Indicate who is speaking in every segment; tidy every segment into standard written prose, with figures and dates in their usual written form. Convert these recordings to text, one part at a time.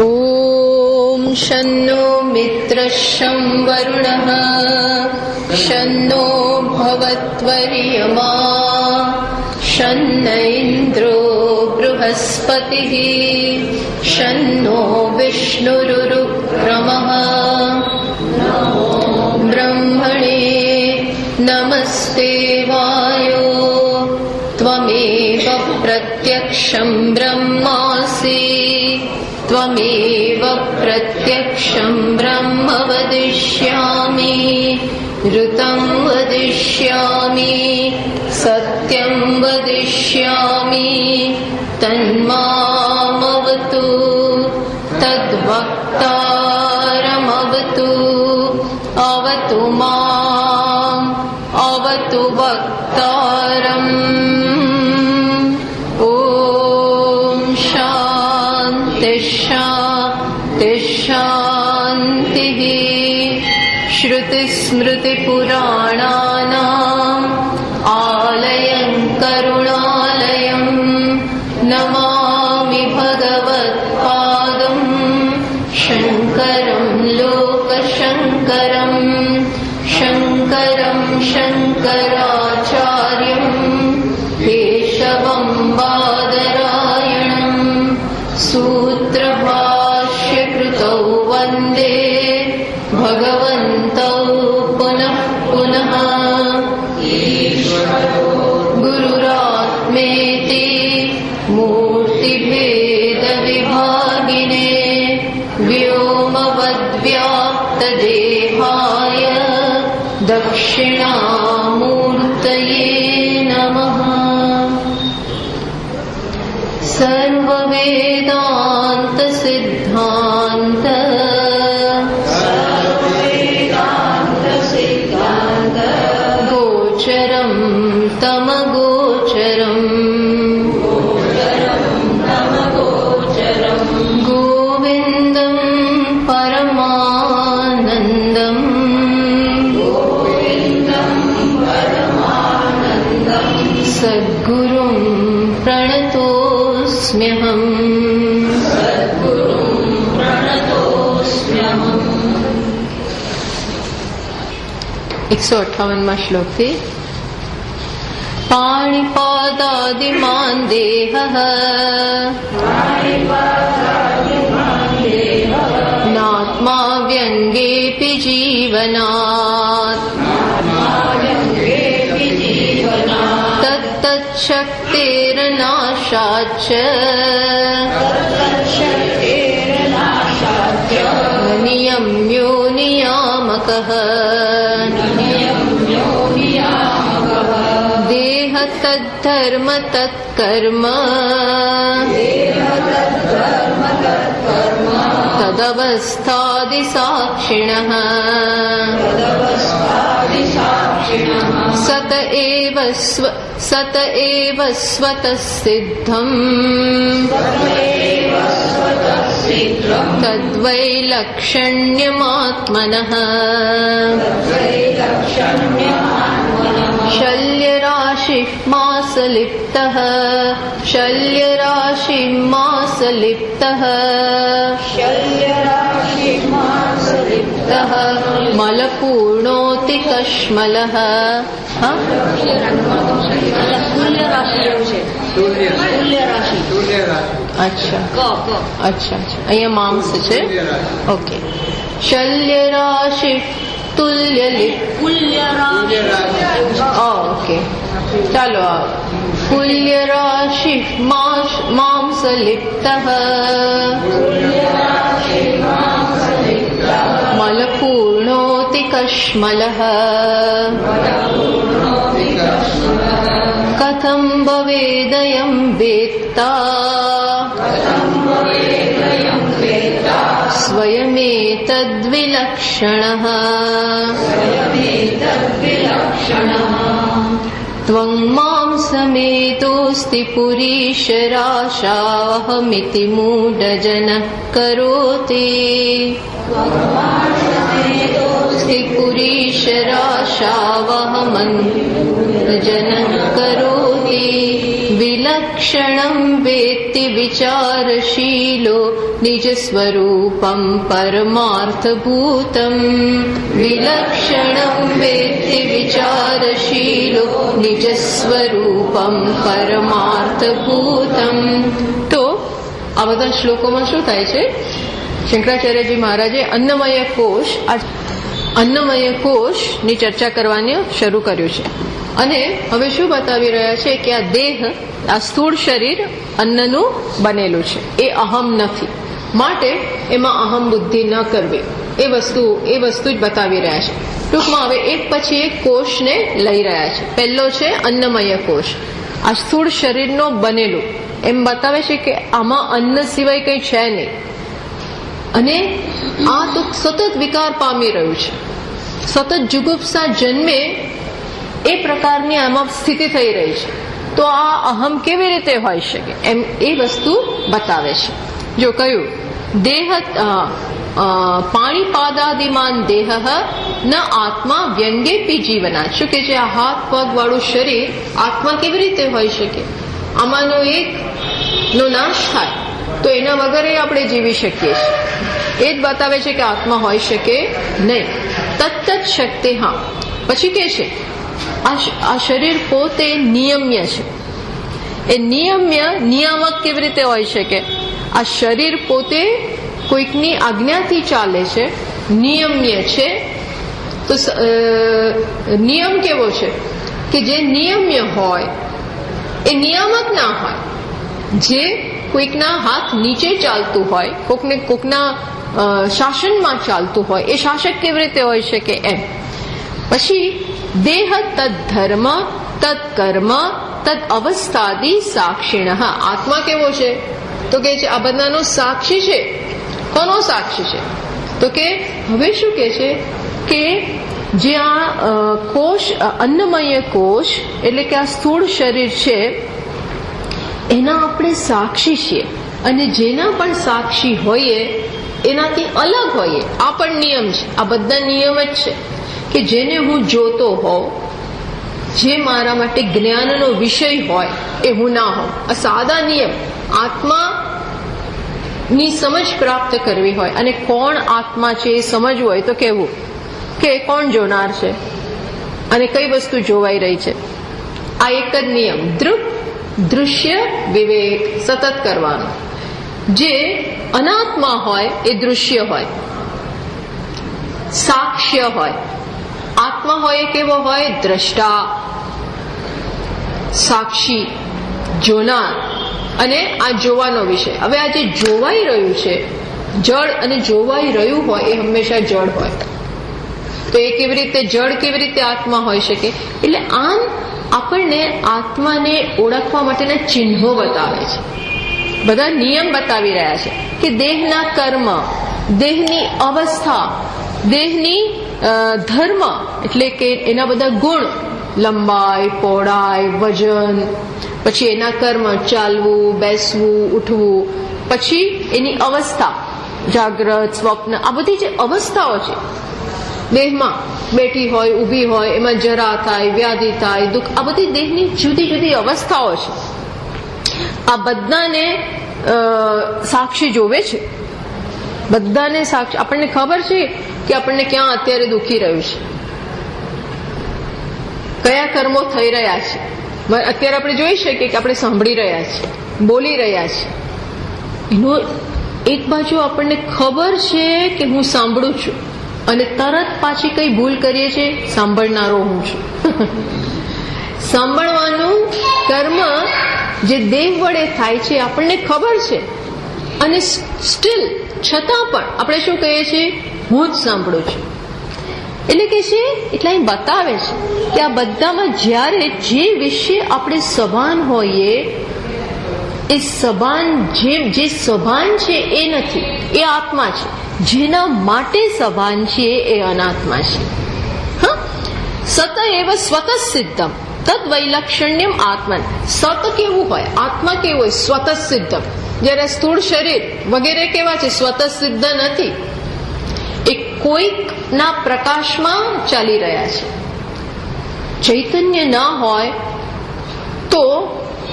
Speaker 1: ॐ शन्नो मित्रः शं वरुणः शन्नो भवत्वर्यमा शन्न इन्द्रो बृहस्पतिः शन्नो विष्णुरुक्रमः ब्रह्मणे नमस्ते वायो त्वमेव प्रत्यक्षं ब्रह्मासि त्वमेव प्रत्यक्षं ब्रह्म वदिष्यामि ऋतं वदिष्यामि सत्यं वदिष्यामि तन्मामवतु तद्वक्तारमवतु अवतु माम् अवतु वक्तारम् शान्तिः श्रुतिस्मृतिपुराणानाम् आलयं करुणालयं नमामि भगवत्पादं शङ्करं लोकशङ्करं शङ्करं शङ्कराचार्यं केशवं बादरायणं सूत्रभाष्यकृतौ वन्दे भगवन्तौ पुनः पुनः गुरुरात्मेति मूर्तिभेदविभागिने व्योमवद्व्याप्तदेहाय दक्षिणामूर्तये नमः। सर्ववेदान्तसिद्धान्त गोचरं तमगोचरम् गोविन्दं परमानन्दम् सद्गुरुं प्रणतोऽस्म्यहम् 158 श्लोक थी। पाणिपादादिमान् देहः नात्मा व्यङ्गेऽपि जीवनात् तत्तच्छक्तेर्नाशाच्च नियम्यो नियामकः देह तद्धर्म तत्कर्म तदवस्थादिसाक्षिणः सत एव स्वतः सिद्धम् तद्वैलक्षण्यमात्मनः शल्यराशिः मासलिप्तः मलपूर्णोति कश्मलः। अच्छा अच्छा અહીંયા માંસ છે ઓકે શલ્યરાશિ ઓકે ચાલો कुल्यराशि मांसलिप्तः मलपूर्णोति कश्मलः कथं भवेदयं वेत्ता स्वयमेतद्विलक्षणः त्वं मां समेतोऽस्ति पुरीशराशावहमिति मूढजनः करोति पुरीशराशावहमन् जनः करोति विलक्षणं वेत्ति विचारशीलो निजस्वरूपं परमार्थभूतम् विलक्षणं वेत्ति विचारशीलो निजस्वरूपं परमार्थभूतम्। तो આ બધા શ્લોકોમાં શું થાય છે? શંકરાચાર્યજી મહારાજે અન્નમય કોષની ચર્ચા કરવાની શરૂ કર્યું છે અને હવે શું બતાવી રહ્યા છે કે આ દેહ, આ સ્થૂળ શરીર અન્નનું બનેલું છે, એ અહમ નથી, માટે એમાં અહમ બુદ્ધિ ન કરવી, એ વસ્તુ જ બતાવી રહ્યા છે. ટૂંકમાં હવે એક પછી એક કોષને લઈ રહ્યા છે. પહેલો છે અન્નમય કોષ, આ સ્થૂળ શરીરનો બનેલું, એમ બતાવે છે કે આમાં અન્ન સિવાય કંઈ છે નહીં અને આ તો સતત વિકાર પામી રહ્યું છે, સતત જુગુપ્સા જન્મે એ પ્રકારની આમાં સ્થિતિ થઈ રહી છે. તો આ અહમ કેવી રીતે હોઈ શકે, એમ એ વસ્તુ બતાવે છે. જો કહ્યું દેહ પાણીપાદાદિમાન દેહ ન આત્મા વ્યંગેપી જીવના, શું કે છે આ હાથ પગ વાળું શરીર આત્મા કેવી રીતે હોઈ શકે? આમાંનો એક નો નાશ થાય તો એના વગર આપણે જીવી શકીએ છીએ. એ જ બતાવે છે કે આત્મા હોઈ શકે નહીં. તત્ત શક્તિ. હા, પછી કે છે આ શરીર પોતે નિયમ્ય છે. એ નિયામક કેવી રીતે હોઈ શકે? આ શરીર પોતે કોઈકની આજ્ઞાથી ચાલે છે, નિયમ્ય છે. તો નિયમ કેવો છે કે જે નિયમ્ય હોય એ નિયામક ના હોય. જે કોઈકના હાથ નીચે ચાલતું હોય, કોકના શાસનમાં ચાલતું હોય, એ શાસક કેવી રીતે હોઈ શકે? એમ. પછી દેહ તદ ધર્મ તદ કર્મ તદ અવસ્થાદી સાક્ષિણ. આત્મા કેવો છે? તો કે છે આ બધાનો સાક્ષી છે. કોનો સાક્ષી છે? તો કે હવે શું કે છે કે જે આ કોષ, અન્નમય કોષ એટલે કે આ સ્થૂળ શરીર છે, એના આપણે સાક્ષી છીએ અને જેના પણ સાક્ષી હોઈએ એનાથી અલગ હોઈએ. આ પણ નિયમ છે. આ બધા નિયમ જ છે કે જેને હું જોતો હોઉં, જે મારા માટે જ્ઞાનનો વિષય હોય એ હું ના હોઉં. આ સાદા નિયમ. આત્માની સમજ પ્રાપ્ત કરવી હોય અને કોણ આત્મા છે એ સમજવું હોય તો કેવું કે કોણ જોનાર છે અને કઈ વસ્તુ જોવાઈ રહી છે. આ એક જ નિયમ, દૃશ્ય વિવેક સતત કરવાનો. જે અનાત્મા હોય એ દૃશ્ય હોય, સાક્ષ્ય હોય. આત્મા હોય એ કેવો હોય? દ્રષ્ટા, સાક્ષી, જોનાર અને આ જોવાનો વિષય. હવે આ જે જોવાઈ રહ્યું છે, જળ અને જોવાઈ રહ્યું હોય એ હંમેશા જળ હોય. તો એ કેવી રીતે જળ, કેવી રીતે આત્મા હોઈ શકે? એટલે આમ આપણને આત્માને ઓળખવા માટેના ચિહ્નો બતાવે છે, બધા નિયમ બતાવી રહ્યા છે કે દેહના કર્મ, દેહની અવસ્થા, દેહની ધર્મ એટલે કે એના બધા ગુણ, લંબાઈ, પહોળાઈ, વજન, પછી એના કર્મ, ચાલવું, બેસવું, ઉઠવું, પછી એની અવસ્થા, જાગ્રત, સ્વપ્ન, આ બધી જે અવસ્થાઓ છે દેહમાં, બેઠી હોય, ઊભી હોય, એમાં જરા થાય, વ્યાધિ થાય, દુઃખ, આ બધી દેહની જુદી જુદી અવસ્થાઓ છે. આ બધાને સાક્ષી જોવે છે, બધાને સાક્ષી. આપણને ખબર છે કે આપણને ક્યાં અત્યારે દુખી રહ્યું છે, કયા કર્મો થઈ રહ્યા છે. અત્યારે આપણે જોઈ શકીએ કે આપણે સાંભળી રહ્યા છીએ, બોલી રહ્યા છીએ. એનો એક બાજુ આપણને ખબર છે કે હું સાંભળું છું અને તરત પાછી કઈ ભૂલ કરીએ છીએ, સાંભળનારો હું છું. સાંભળવાનું કર્મ જે દેહ વડે થાય છે આપણને ખબર છે અને સ્ટીલ છતાં પણ આપણે શું કહીએ છીએ? હું જ સાંભળું છું. એટલે કે છે, એટલે અહીં બતાવે છે કે આ બધામાં જ્યારે જે વિશે આપણે સભાન હોઈએ એ સભાન, જે સભાન છે એ નથી, એ આત્મા છે. જેના માટે સભાન છે એ અનાત્મા છે. સત એવ સ્વતઃ સિદ્ધમ તદ વૈલક્ષણ્યમ આત્મન. સત કેવું હોય? આત્મા કેવું હોય? સ્વતઃ સિદ્ધમ. જયારે સ્થૂળ શરીર વગેરે કેવા છે? સ્વતઃ સિદ્ધ નથી, એ કોઈકના પ્રકાશમાં ચાલી રહ્યા છે. ચૈતન્ય ના હોય તો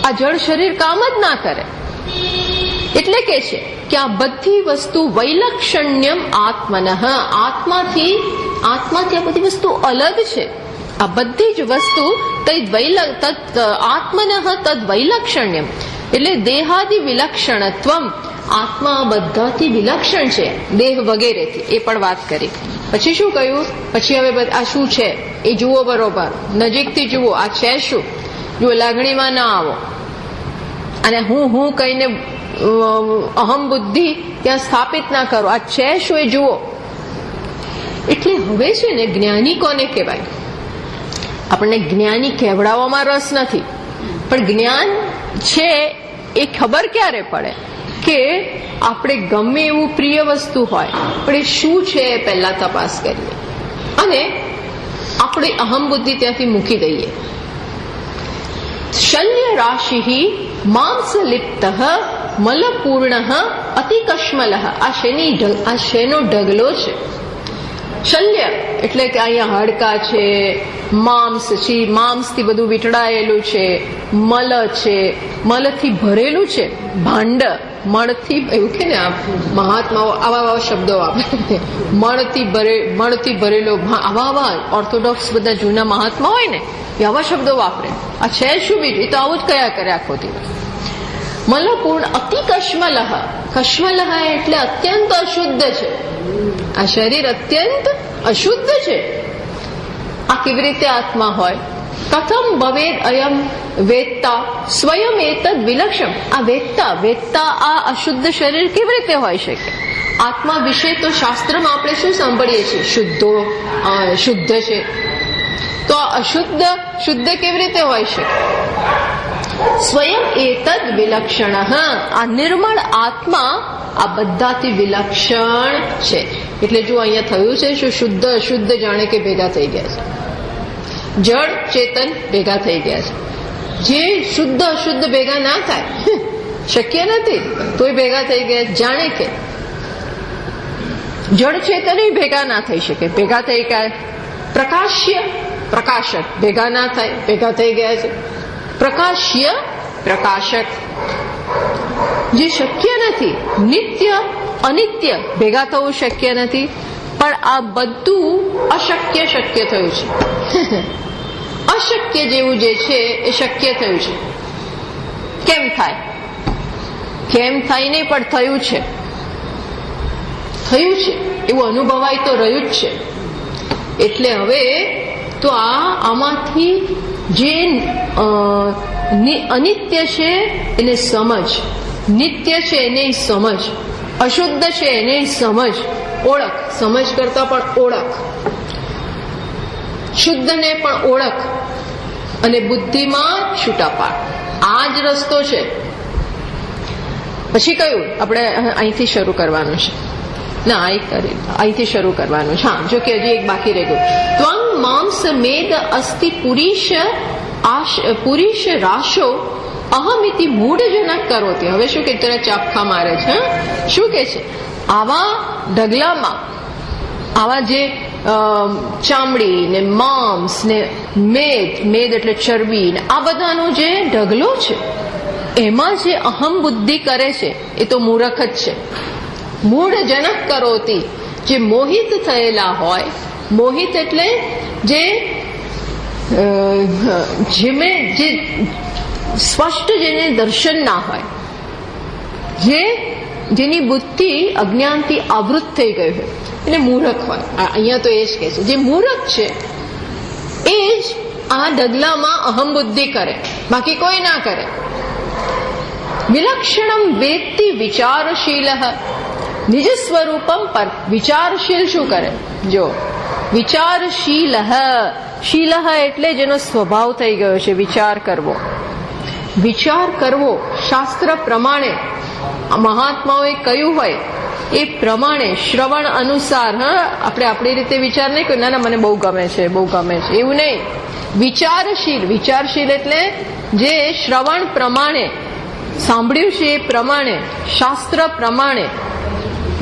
Speaker 1: આ જળ શરીર કામ જ ના કરે. એટલે કે છે કે આ બધી વસ્તુ વૈલક્ષણ્યમ આત્મનઃ, આત્માથી આ બધી વસ્તુ અલગ છે. આ બધી જ વસ્તુ આત્મનઃ તદ વૈલક્ષણ્યમ એટલે દેહાદિ વિલક્ષણત્વમ, આત્મા બધાથી વિલક્ષણ છે, દેહ વગેરેથી. એ પણ વાત કરી. પછી શું કહ્યું? પછી હવે આ શું છે એ જુઓ, બરોબર નજીકથી જુઓ. આ છે શું? જુઓ, લાગણીમાં ના આવો અને હું કહીને અહમ બુદ્ધિ ત્યાં સ્થાપિત ના કરો. આ છે શું એ જુઓ. એટલે હવે છે ને જ્ઞાની કોને કહેવાય? આપણને જ્ઞાની કહેવડાવવામાં રસ નથી, પણ જ્ઞાન છે એ ખબર ક્યારે પડે કે આપણે ગમે એવું પ્રિય વસ્તુ હોય પણ એ શું છે એ પહેલા તપાસ કરીએ અને આપણે અહમ બુદ્ધિ ત્યાંથી મૂકી દઈએ. શલ્ય રાશિ માંસલિપ્ત મલપૂર્ણ અતિકશ્મલ. આ શેનો ઢગલો છે? શલ્ય એટલે કે અહીંયા હાડકા છે, માંસ છે, માંસથી બધું વીંટળાયેલું છે, મલ છે, મલથી ભરેલું છે, ભાંડ, મળથી, એવું કે ને આ મહાત્માઓ આવા શબ્દો વાપરે, મળથી ભરેલો, આવા ઓર્થોડોક્સ બધા જૂના મહાત્મા હોય ને એ આવા શબ્દો વાપરે. આ છે શું બીજું? એ તો આવું જ કયા કરે આખો દિવસ. મલપૂર્ણ અતિકશ્મલ. કશ્મલ એટલે અત્યંત અશુદ્ધ છે. આ શરીર અત્યંત અશુદ્ધ છે. આ કેવી રીતે આત્મા હોય? કથમ ભવેદ અયમ વેત્તા સ્વયં એતદ વિલક્ષણ. આ વેત્તા આ અશુદ્ધ શરીર કેવી રીતે હોય શકે? આત્મા વિશે તો શાસ્ત્રમાં આપણે શું સાંભળીએ છીએ? શુદ્ધ છે. તો આ અશુદ્ધ શુદ્ધ કેવી રીતે હોય શકે? સ્વયં એતદ વિલક્ષણ. આ નિર્મળ આત્મા આ બધાથી વિલક્ષણ છે. એટલે જો અહીંયા થયું છે શું? શુદ્ધ અશુદ્ધ જાણે કે ભેગા થઈ ગયા છે. જળ ચેતન ભેગા થઈ ગયા છે. જે શુદ્ધ અશુદ્ધ ભેગા ના થાય શક્ય નથી, તોય ભેગા થઈ ગયા. જાણે કે જળ ચેતન ભેગા ના થઈ શકે, ભેગા થઈ ગયા. પ્રકાશ્ય પ્રકાશક ભેગા ના થાય, ભેગા થઈ ગયા છે. પ્રકાશ્ય પ્રકાશક જે શક્ય નથી. નિત્ય અનિત્ય ભેગા થવું શક્ય નથી, પણ આ બધું અશક્ય શક્ય થયું છે. અશક્ય જેવું જે છે એ શક્ય થયું છે. કેમ થાય? કેમ થાય નહીં, પણ થયું છે. એવું અનુભવાય તો રહ્યું જ છે. એટલે હવે તો આમાંથી જે અનિત્ય છે એને સમજ, નિત્ય છે એને સમજ, અશુદ્ધ છે એને સમજ, ઓળખ. સમજ કરતા પણ ઓળખ, શુદ્ધને પણ ઓળખ અને બુદ્ધિમાં છૂટા પાડ. આ જ રસ્તો છે. પછી કયું આપણે અહીંથી શરૂ કરવાનું છે? ના, અહીંથી શરૂ કરવાનું છે. હા, જો કે હજી એક બાકી રહી ગયું. ત્વં માંસ મેદ અસ્તિ પુરીશ રાશો અહમિતિ મૂઢજનક કરોતી. હવે શું કે તને ચાપખા મારે છે? શું કે છે? આવા ઢગલામાં આવા જે ચામડી ને માંસ ને મેદ એટલે ચરબી ને આ બધાનો જે ઢગલો છે એમાં જે અહમ બુદ્ધિ કરે છે એ તો મૂર્ખ જ છે. મૂઢજનક કરોતી, જે મોહિત થયેલા હોય. મોહિત એટલે જે સ્પષ્ટ જેને દર્શન ના હોય, જેની બુદ્ધિ અજ્ઞાનથી આવૃત થઈ ગઈ હોય એટલે મૂર્ખ હોય. અહીંયા તો એ જ કહે છે જે મૂર્ખ છે એ જ આ ઢગલામાં અહમ બુદ્ધિ કરે, બાકી કોઈ ના કરે. વિલક્ષણમ વેત્તિ વિચારશીલ. નિજ સ્વરૂપમ પર વિચારશીલ શું કરે? જો વિચારશીલ, શીલ એટલે જેનો સ્વભાવ થઈ ગયો છે વિચાર કરવો. વિચાર કરવો શાસ્ત્ર પ્રમાણે મહાત્માઓએ કહ્યું હોય એ પ્રમાણે શ્રવણ અનુસાર. આપણે આપણી રીતે વિચાર નહીં કર્યો, ના મને બહુ ગમે છે, એવું નહીં. વિચારશીલ એટલે જે શ્રવણ પ્રમાણે સાંભળ્યું છે એ પ્રમાણે શાસ્ત્ર પ્રમાણે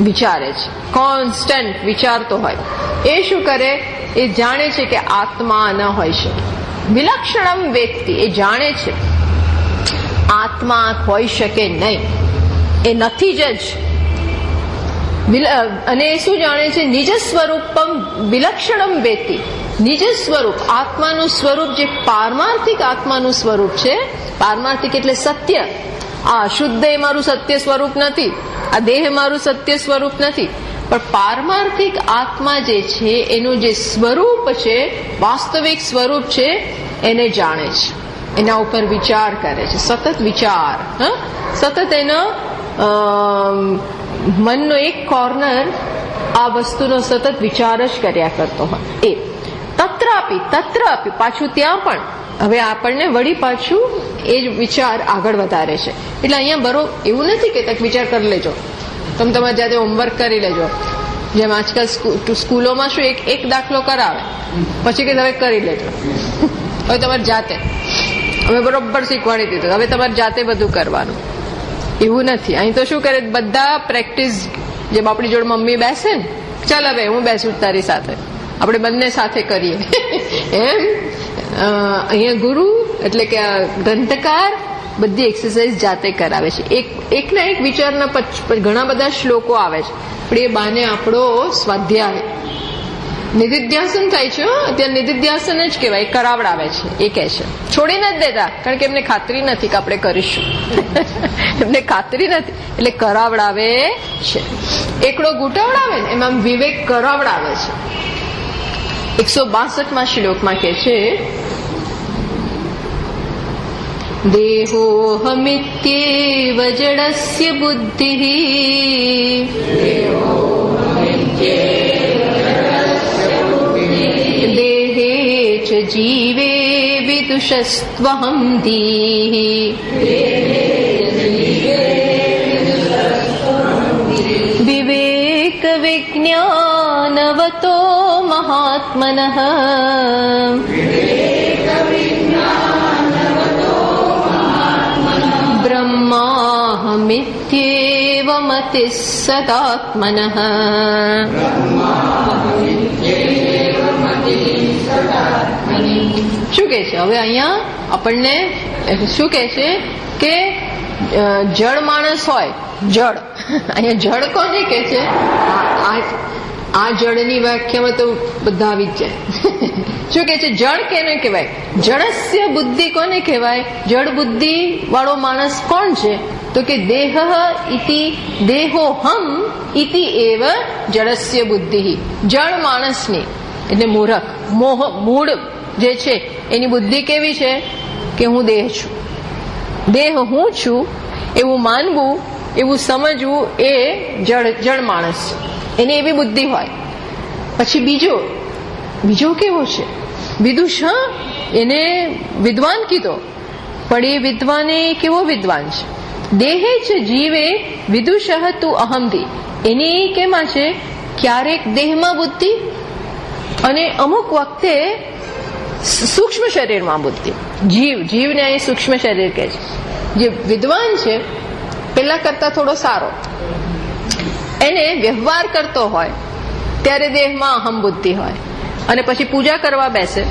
Speaker 1: વિચારે છે. કોન્સ્ટન્ટ વિચારતો હોય. એ શું કરે? એ જાણે છે કે આત્મા ન હોય શકે. વિલક્ષણમ વ્યક્તિ એ જાણે છે. આત્મા હોઈ શકે નહીં, એ નથી જ. અને એ શું જાણે છે? નિજ સ્વરૂપમ વિલક્ષણમ વેતી. નિજ સ્વરૂપ, આત્માનું સ્વરૂપ, જે પારમાર્થિક આત્માનું સ્વરૂપ છે. પારમાર્થિક એટલે સત્ય. આ અશુદ્ધ એ મારું સત્ય સ્વરૂપ નથી, આ દેહ મારું સત્ય સ્વરૂપ નથી, પણ પારમાર્થિક આત્મા જે છે એનું જે સ્વરૂપ છે, વાસ્તવિક સ્વરૂપ છે, એને જાણે છે, એના ઉપર વિચાર કરે છે, સતત વિચાર. સતત એનો મનનો એક કોર્નર આ વસ્તુનો સતત વિચાર જ કર્યા કરતો હોય. એ તત્ર આપી પાછું ત્યાં પણ હવે આપણને વળી પાછું એ જ વિચાર આગળ વધારે છે. એટલે અહીંયા એવું નથી કે તક વિચાર કરી લેજો, તમે તમારી જાતે હોમવર્ક કરી લેજો. જેમ આજકાલ સ્કૂલોમાં શું એક દાખલો કરાવે, પછી કે તમે કરી લેજો, હવે તમારે જાતે, અમે બરોબર શીખવાડી દીધું, હવે તમારે જાતે બધું કરવાનું. એવું નથી. અહીં તો શું કરે, બધા પ્રેક્ટિસ, જેમ આપણી જોડે મમ્મી બેસે ને, ચાલ હવે હું બેસું તારી સાથે, આપણે બંને સાથે કરીએ એમ. અહીંયા ગુરુ એટલે કે ગ્રંથકાર બધી એક્સરસાઇઝ જાતે કરાવે છે. એકના એક વિચારના ઘણા બધા શ્લોકો આવે છે, પણ એ બાને આપણો સ્વાધ્યાય નિધિધ્યાસન થાય છે. અત્યારે નિધિધ્યાસન જ કહેવાય, કરાવડાવે છે. એ કહે છે છોડી નથી દેતા, કારણ કે એમને ખાતરી નથી કે આપણે કરીશું એમને ખાતરી નથી, એટલે કરાવડાવે છે. એકડો ગુટાવડાવે ને એમાં વિવેક કરાવડાવે છે. 162માં શ્લોકમાં કહે છે, દેહોહમિત્યેવ જડસ્ય બુદ્ધિઃ દેહે ચ જીવે વિદુષસ્ત્વહં ધીઃ વિવેક વિજ્ઞાનવતો મહાત્મનઃ બ્રહ્માહમિત્યેવ મતિઃ સદાત્મનઃ. શું કે છે હવે અહીંયા આપણને? શું કે છે કે જળ માણસ હોય, જળ, અહીંયા જળ કોને કે છે? આ જળની વ્યાખ્યામાં તો બધા આવી જ જાય. શું કે છે? જળ કેને કહેવાય? જડસ્ય બુદ્ધિ કોને કહેવાય? જળ બુદ્ધિ વાળો માણસ કોણ છે? તો કે દેહ ઇતિ દેહોહમ ઇતિ એવ જડસ્ય બુદ્ધિ. જળ માણસની એટલે મૂરખ, મૂળ જે છે એની બુદ્ધિ કેવી છે? કે હું દેહ છું, દેહ હું છું એવું માનવું, એવું સમજવું, એ જળ માણસ, એની એવી બુદ્ધિ હોય. પછી બીજો કેવો છે? વિદુષ. એને વિદ્વાન કીધો, પણ એ વિદ્વાન એ કેવો વિદ્વાન છે? દેહે છે જીવે વિદુષ તું અહમથી. એની કેમાં છે? ક્યારેક દેહમાં બુદ્ધિ અને અમુક વખતે સૂક્ષ્મ શરીરમાં બુદ્ધિ. જીવને અહીં સૂક્ષ્મ શરીર કહે છે. જે વિદ્વાન છે પેલા કરતા થોડો સારો, એને વ્યવહાર કરતો હોય ત્યારે દેહમાં અહમ બુદ્ધિ હોય, અને પછી પૂજા કરવા બેસે,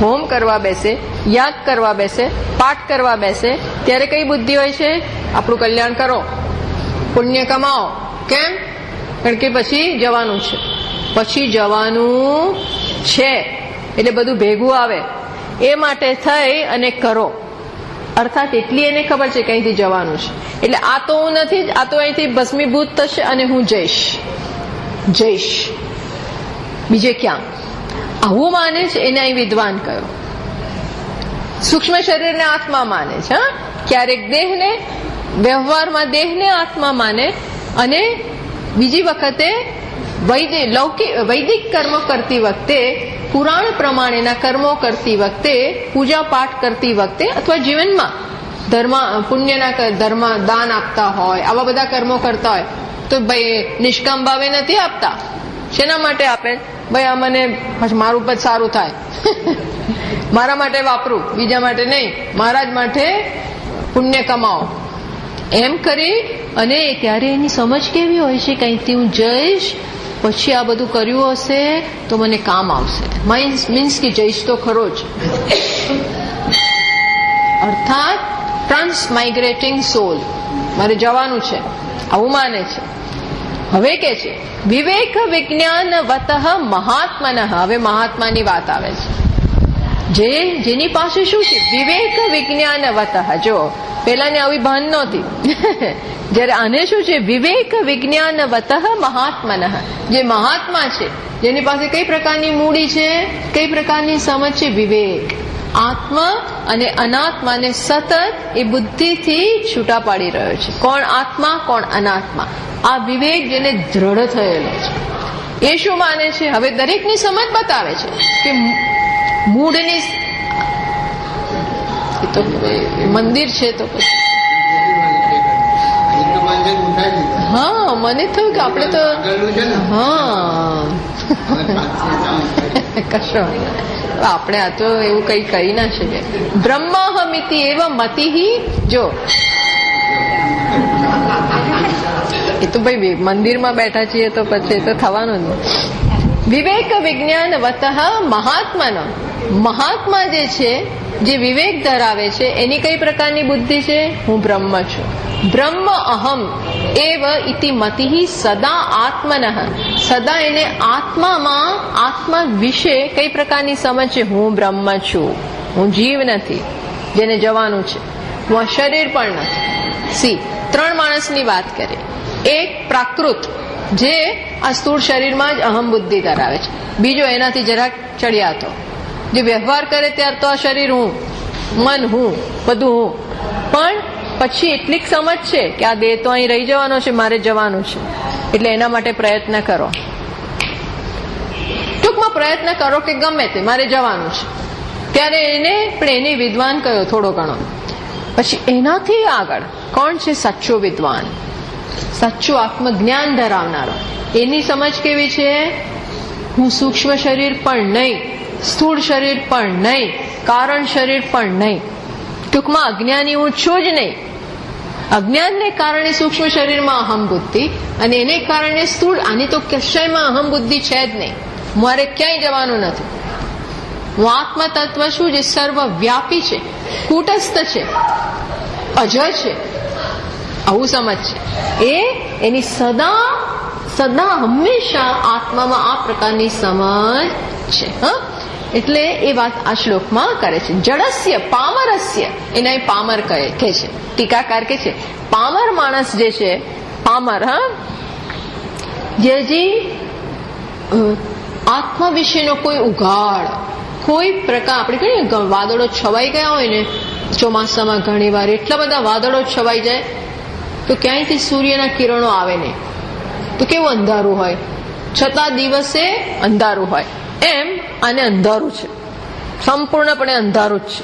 Speaker 1: હોમ કરવા બેસે, યાગ કરવા બેસે, પાઠ કરવા બેસે, ત્યારે કઈ બુદ્ધિ હોય છે? આપણું કલ્યાણ કરો, પુણ્ય કમાઓ. કેમ? કારણ કે પછી જવાનું છે, એટલે બધું ભેગું આવે, એ માટે થઈ અને કરો. અર્થાત એટલી એને ખબર છે કે અહીંથી જવાનું છે, એટલે આ તો હું નથી, આ તો અહીંથી ભસ્મીભૂત થશે અને હું જઈશ. બીજે ક્યાં? આવું માને છે એને અહીં વિદ્વાન કયો. સૂક્ષ્મ શરીરને આત્મા માને છે. ક્યારેક દેહને, વ્યવહારમાં દેહને આત્મા માને, અને બીજી વખતે વૈદિક કર્મ કરતી વખતે, પુરાણ પ્રમાણેના કર્મો કરતી વખતે, પૂજા પાઠ કરતી વખતે, અથવા જીવનમાં પુણ્યના દાન આપતા હોય, આવા બધા કર્મો કરતા હોય, તો ભાઈ નિષ્કામ ભાવે નથી આપતા. શેના માટે આપે? ભાઈ આ મને મારું પદ સારું થાય મારા માટે વાપરું, બીજા માટે નહીં, મારા જ માટે પુણ્ય કમાઓ, એમ કરી. અને ત્યારે એની સમજ કેવી હોય છે? કંઈથી હું જઈશ, પછી આ બધું કર્યું હશે તો મને કામ આવશે. મીન્સ કે જઈશ તો ખરો જ. અર્થાત ટ્રાન્સમાઇગ્રેટિંગ સોલ, મારે જવાનું છે આવું માને છે. હવે કે છે વિવેક વિજ્ઞાન વતઃ મહાત્મન. હવે મહાત્માની વાત આવે છે, જેની પાસે શું છે? વિવેક વિજ્ઞાન વતઃ. જો પેલાને આવી ભાન નહોતી, જયારે આને શું છે? વિવેક વિજ્ઞાન વતઃ મહાત્મન. જે મહાત્મા છે, જેની પાસે કઈ પ્રકારની મૂડી છે, કઈ પ્રકારની સમજ છે? વિવેક. આત્મા અને અનાત્માને સતત એ બુદ્ધિથી છૂટા પાડી રહ્યો છે. કોણ આત્મા, કોણ અનાત્મા? આ વિવેક જેને દ્રઢ થયેલો છે એ શું માને છે? હવે દરેકની સમજ બતાવે છે કે મૂળની તો મંદિર છે તો પછી હા મને થયું કે આપણે તો હા કશો આપણે આ તો એવું કઈ કરી ના શકીએ. બ્રહ્માહમિતિ એવ મતિહી. જો એ તો ભાઈ મંદિરમાં બેઠા છીએ તો પછી તો થવાનું જ. વિવેક વિજ્ઞાન વતઃ મહાત્માનો. મહાત્મા જે છે, જે વિવેક ધરાવે છે, એની કઈ પ્રકારની બુદ્ધિ છે? હું બ્રહ્મ છું. બ્રહ્મ અહમ એવ ઇતિ મતિહી સદા આત્મનઃ. સદા એને આત્મામાં, આત્મા વિશે કઈ પ્રકારની સમજ છે? હું બ્રહ્મ છું, હું જીવ નથી જેને જવાનું છે, હું આ શરીર પણ નથી. ત્રણ માણસની વાત કરે. એક પ્રાકૃત, જે આ સ્થૂળ શરીરમાં જ અહમ બુદ્ધિ ધરાવે છે. બીજો એનાથી જરાક ચડિયાતો, જે વ્યવહાર કરે ત્યાર તો આ શરીર હું, મન હું, બધું હું, પણ પછી એટલી સમજ છે કે આ દેહ તો અહીં રહી જવાનો છે, મારે જવાનું છે, એટલે એના માટે પ્રયત્ન કરો. ટૂંકમાં પ્રયત્ન કરો કે ગમે તે મારે જવાનું છે, ત્યારે એને પણ એને વિદ્વાન કયો થોડો ઘણો. પછી એનાથી આગળ કોણ છે? સચ્ચો વિદ્વાન, સાચું આત્મજ્ઞાન ધરાવનારો. એની સમજ કેવી છે? હું સૂક્ષ્મ શરીર પણ નહીં, સ્થૂળ શરીર પણ નહીં, કારણ શરીર પણ નહીં. ટૂંકમાં અજ્ઞાની હું છું જ નહીં. અજ્ઞાનને કારણે સૂક્ષ્મ શરીરમાં અહમ બુદ્ધિ, અને એને કારણે સ્થૂળ. આની તો કશાયમાં અહમ બુદ્ધિ છે જ નહીં. મારે ક્યાંય જવાનું નથી. હું આત્મ તત્વ છું, જે સર્વવ્યાપી છે, કૂટસ્થ છે, અજર છે, આવું સમજ છે. એની સદા હંમેશા આત્મામાં આ પ્રકારની સમજ છે. એટલે એ વાત આ શ્લોકમાં કરે છે. જડસ્ય પામરસ્ય, એના પામર કહે છે. ટીકાકાર કે છે પામર માણસ જે છે, પામર જે આત્મા વિશેનો કોઈ ઉઘાડ, કોઈ પ્રકાર, આપણે કહીએ વાદળો છવાઈ ગયા હોય ને ચોમાસામાં, ઘણી વાર એટલા બધા વાદળો છવાઈ જાય તો ક્યાંયથી સૂર્યના કિરણો આવે નહીં, તો કેવું અંધારું હોય, છતાં દિવસે અંધારું હોય. એમ આને અંધારું છે, સંપૂર્ણપણે અંધારું જ છે,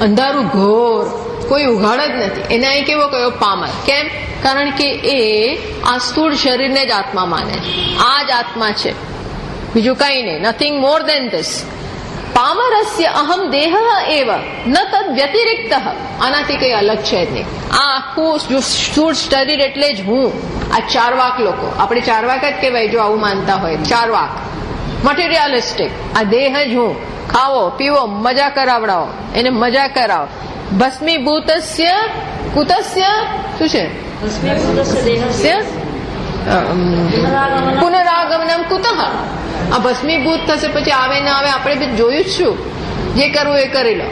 Speaker 1: અંધારું ઘોર, કોઈ ઉઘાડ જ નથી. એને અહીં કેવો કયો? પામર. કેમ? કારણ કે એ આ સ્થૂળ શરીરને જ આત્મા માને છે. આ જ આત્મા છે, બીજું કઈ નહીં, નથિંગ મોર દેન ધીસ. પામરસ્ય અહમ દેહ એવ ન તદ વ્યતિરિક્ત. આનાથી કઈ અલગ છે જ નહીં. આ આખું સ્થૂળ શરીર એટલે જ હું. આ ચારવાક લોકો, આપણે ચારવાક જ કહેવાય જો આવું માનતા હોય. ચારવાક, મટીરિયાલિસ્ટિક. આ દેહ જ હું. ખાવો પીવો, મજા કરાવડાવો, એને મજા કરાવો. ભસ્મીભૂતસ્ય કુતસ્ય શું છે? પુનરાગમનમ કુતઃ. આ ભસ્મીભૂત થશે, પછી આવે ના આવે આપણે બી જોયું જ છું. જે કરવું એ કરી લો,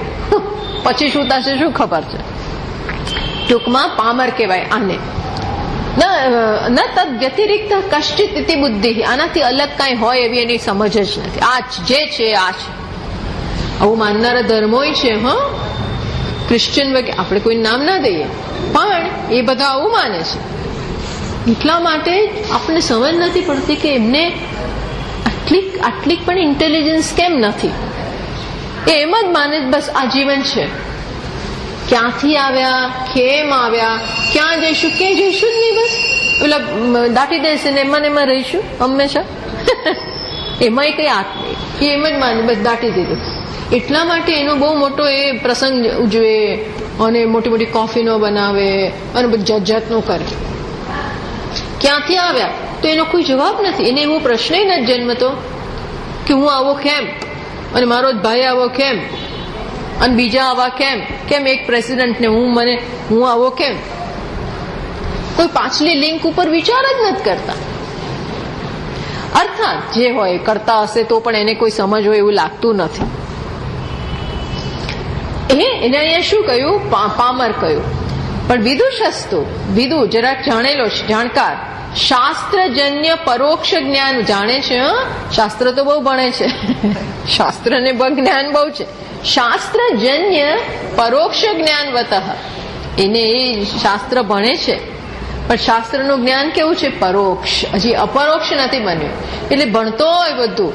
Speaker 1: પછી શું થશે શું ખબર છે. ટૂંકમાં પામર કહેવાય આને. ન તદ વ્યતિરિક્ત કશ્ચિત ઇતિ બુદ્ધિ. આનાથી અલગ કઈ હોય એવી એની સમજ જ નથી. આ જે છે આ છે. આવું માનનારા ધર્મોય છે. ક્રિશ્ચિયન વગેરે, આપણે કોઈ નામ ના દઈએ, પણ એ બધા આવું માને છે. એટલા માટે આપણને સમજ નથી પડતી કે એમને આટલી પણ ઇન્ટેલિજન્સ કેમ નથી. એ એમ જ માને બસ આ જીવન છે. ક્યાંથી આવ્યા, કેમ આવ્યા, ક્યાં જઈશું, ક્યાં જઈશું જ નહીં, બસ ઓલા દાટી દેશે ને એમાં રહીશું હંમેશા. એમાંય કઈ હાથ નહીં, એમ જ માને બસ દાટી દીધું. એટલા માટે એનો બહુ મોટો એ પ્રસંગ ઉજવે અને મોટી મોટી કોફીનો બનાવે અને બધું જાતનું કરે. ક્યાંથી આવ્યા તો એનો કોઈ જવાબ નથી. એને એવો પ્રશ્ન નથી જન્મતો કે હું આવો કેમ, અને મારો જ ભાઈ આવો કેમ. અને બીજા આવા કેમ એક પ્રેસિડેન્ટને હું આવો કેમ? કોઈ પાછલી લિંક ઉપર વિચાર જ નથી કરતા. અર્થાત જે હોય કરતા હશે તો પણ એને કોઈ સમજ હોય એવું લાગતું નથી. એને અહીંયા શું કહ્યું? પામર કહ્યું. પણ વિદુ જરાક જાણેલો છે, જાણકાર, શાસ્ત્રજન્ય પરોક્ષ જ્ઞાન જાણે છે. શાસ્ત્ર તો બહુ ભણે છે, શાસ્ત્રને જ્ઞાન બહુ છે. શાસ્ત્રજન્ય પરોક્ષ જ્ઞાનવતઃ, એને એ શાસ્ત્ર ભણે છે પણ શાસ્ત્રનું જ્ઞાન કેવું છે? પરોક્ષ, હજી અપરોક્ષ નથી બન્યું. એટલે ભણતો હોય બધું,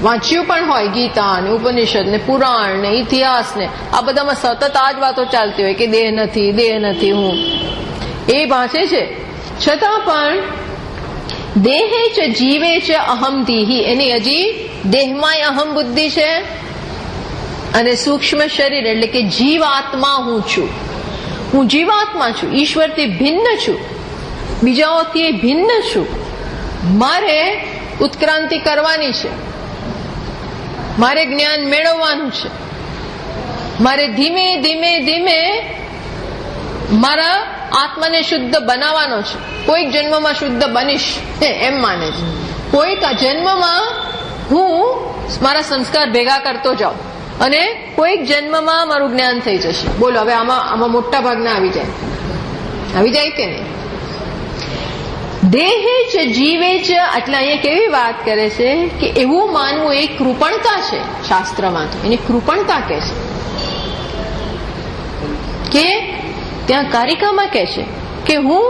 Speaker 1: વાંચ્યું પણ હોય ગીતા ને ઉપનિષદ ને પુરાણ ને ઇતિહાસ ને આ બધામાં સતત આ જ વાતો ચાલતી હોય કે દેહ નથી હું એ વાંચે છે, છતાં પણ દેહે ચ જીવે ચ અહમ દીહી, એની હજી દેહમાં અહમ બુદ્ધિ છે અને સૂક્ષ્મ શરીર એટલે કે જીવાત્મા હું છું. હું જીવાત્મા છું, ઈશ્વરથી ભિન્ન છું, બીજાઓથી ભિન્ન છું. મારે ઉત્ક્રાંતિ કરવાની છે, મારે જ્ઞાન મેળવવાનું છે, મારે ધીમે ધીમે ધીમે મારા આત્માને શુદ્ધ બનાવવાનો છે. કોઈક જન્મમાં શુદ્ધ બનીશ એમ માને છે, કોઈક જન્મમાં હું મારા સંસ્કાર ભેગા કરતો જાઉં અને કોઈક જન્મમાં મારું જ્ઞાન થઈ જશે. બોલો હવે આમાં મોટા ભાગના આવી જાય કે નહીં? દેહે ચ જીવે ચ, એટલે અહીંયા કેવી વાત કરે છે કે એવું માનવું એ કૃપણતા છે. શાસ્ત્રમાં તો એને કૃપણતા કહે છે. કે ત્યાં કારિકામાં કહે છે કે હું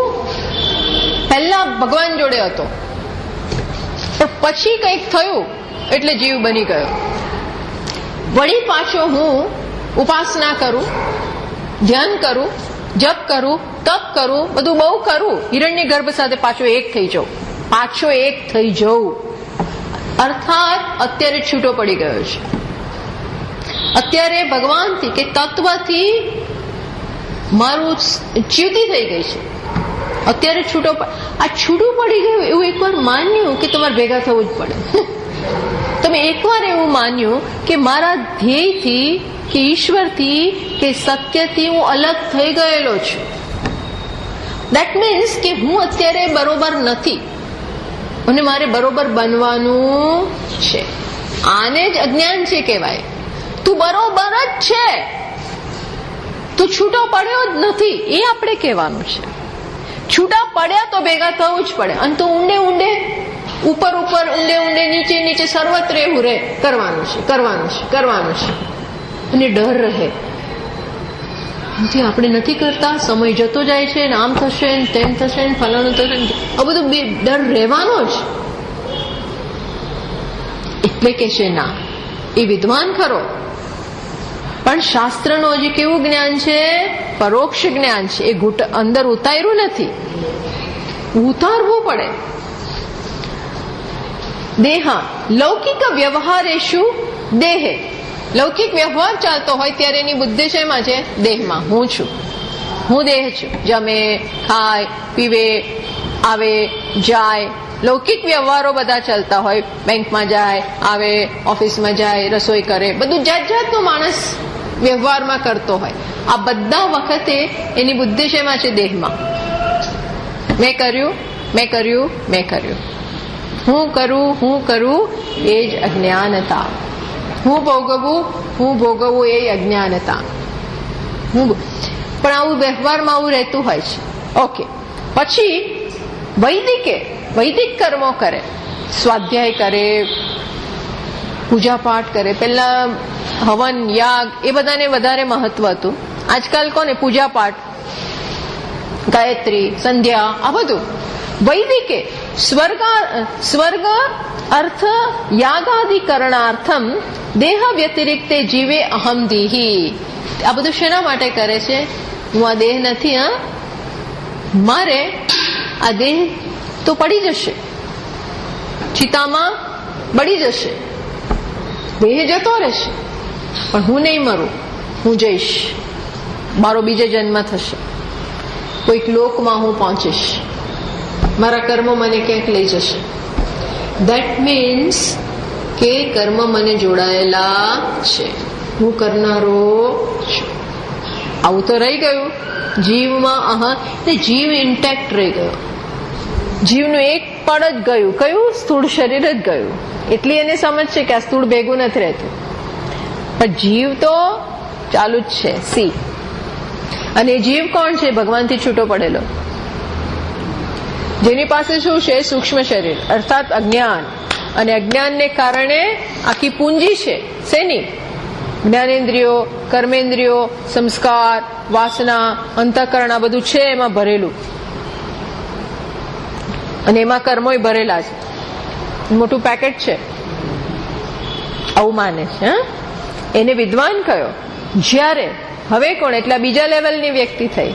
Speaker 1: પહેલા ભગવાન જોડે હતો પણ પછી કંઈક થયું એટલે જીવ બની ગયો. વળી પાછો હું ઉપાસના કરું, ધ્યાન કરું, જપ કરું, તપ કરું, બધું બહુ કરું, હિરણ્ય ગર્ભ સાથે પાછો એક થઈ જવું. અર્થાત અત્યારે છૂટો પડી ગયો છે. અત્યારે ભગવાનથી કે તત્વથી મારું ચ્યુતિ થઈ ગઈ છે. અત્યારે છૂટું પડી ગયું એવું એકવાર માન્યું કે તમારે ભેગા થવું જ પડે. તમે એકવાર એવું માન્યું કે મારા ધ્યેયથી કે ઈશ્વરથી કે સત્યથી હું અલગ થઈ ગયેલો છું. દેટ મીન્સ કે હું અત્યારે બરોબર નથી અને મારે બરોબર બનવાનું છે. આને જ અજ્ઞાન છે કહેવાય. તું બરોબર જ છે, તું છૂટો પડ્યો જ નથી એ આપણે કહેવાનું છે. છૂટા પડ્યા તો ભેગા થવું જ પડે અને તો ઊંડે ઉપર ઊંડે નીચે સર્વત્ર એવું રહે. કરવાનું છે અને ડર રહે. આપણે નથી કરતા, સમય જતો જાય છે ને આમ થશે ને તેમ થશે ને ફલાણું થશે, આ બધું ડર રહેવાનો જ. એટલે કે છે ના, એ વિદ્વાન ખરો પણ શાસ્ત્રનું હજી કેવું જ્ઞાન છે? પરોક્ષ જ્ઞાન છે. એ અંદર ઉતાર્યું નથી, ઉતારવું પડે. દેહ લૌકિક વ્યવહારેશુ દેહે, લૌકિક વ્યવહાર ચાલતો હોય ત્યારે એની બુદ્ધિ શેમાં છે? દેહમાં. હું દેહ છું. જમે, ખાય, પીવે, આવે, જાય. લૌકિક વ્યવહારો બધા ચાલતા હોય, બેંકમાં જાય, આવે, ઓફિસમાં જાય, રસોઈ કરે, બધું જાતનું માણસ વ્યવહારમાં કરતો હોય. આ બધા વખતે એની બુદ્ધિ શેમાં છે? દેહમાં. મેં કર્યું. હું કરું એ જ અજ્ઞાનતા. હું ભોગવવું એ અજ્ઞાનતા. પણ આવું વ્યવહારમાં આવું રહેતું હોય છે. ઓકે. પછી વૈદિક કર્મો કરે, સ્વાધ્યાય કરે, પૂજા પાઠ કરે. પેલા હવન, યાગ એ બધાને વધારે મહત્વ હતું. આજકાલ કોને પૂજા પાઠ, ગાયત્રી, સંધ્યા, આ બધું. વૈદિકે સ્વર્ગ અર્થ યાગાદિકરણાર્થમ દેહ વ્યતિરિક્તે જીવે અહમ દીહી. આ બધું શેના માટે કરે છે? હું આ દેહ નથી, મારે આ દેહ તો પડી જશે, ચિતામાં બળી જશે, દેહ જતો રહેશે, પણ હું નહીં મરું, હું જઈશ, મારો બીજો જન્મ થશે, કોઈક લોકમાં હું પહોંચીશ, મારા કર્મ મને ક્યાંક લઈ જશે. દેટ મીન્સ કે કર્મ મને જોડાયેલા છે. હું કરનારો છું. આવું તો રહી ગયું જીવમાં. એટલે જીવ ઇન્ટેક્ટ રહી ગયો. જીવનું એક પડ જ ગયું. કયું? સ્થૂળ શરીર જ ગયું. એટલી એને સમજ છે કે આ સ્થૂળ ભેગું નથી રહેતું, પણ જીવ તો ચાલુ જ છે. સી. અને જીવ કોણ છે? ભગવાનથી છૂટો પડેલો, જેની પાસે શું છે? સૂક્ષ્મ શરીર અર્થાત અજ્ઞાન. અને અજ્ઞાનને કારણે આખી પૂંજી છે. શેની? જ્ઞાનેન્દ્રિયો, કર્મેન્દ્રિયો, સંસ્કાર, વાસના, અંતઃકરણ, આ બધું છે એમાં ભરેલું. અને એમાં કર્મોય ભરેલા છે. મોટું પેકેટ છે. આવું માને છે. એને વિદ્વાન કયો. જ્યારે હવે કોણ? એટલે બીજા લેવલની વ્યક્તિ થઈ.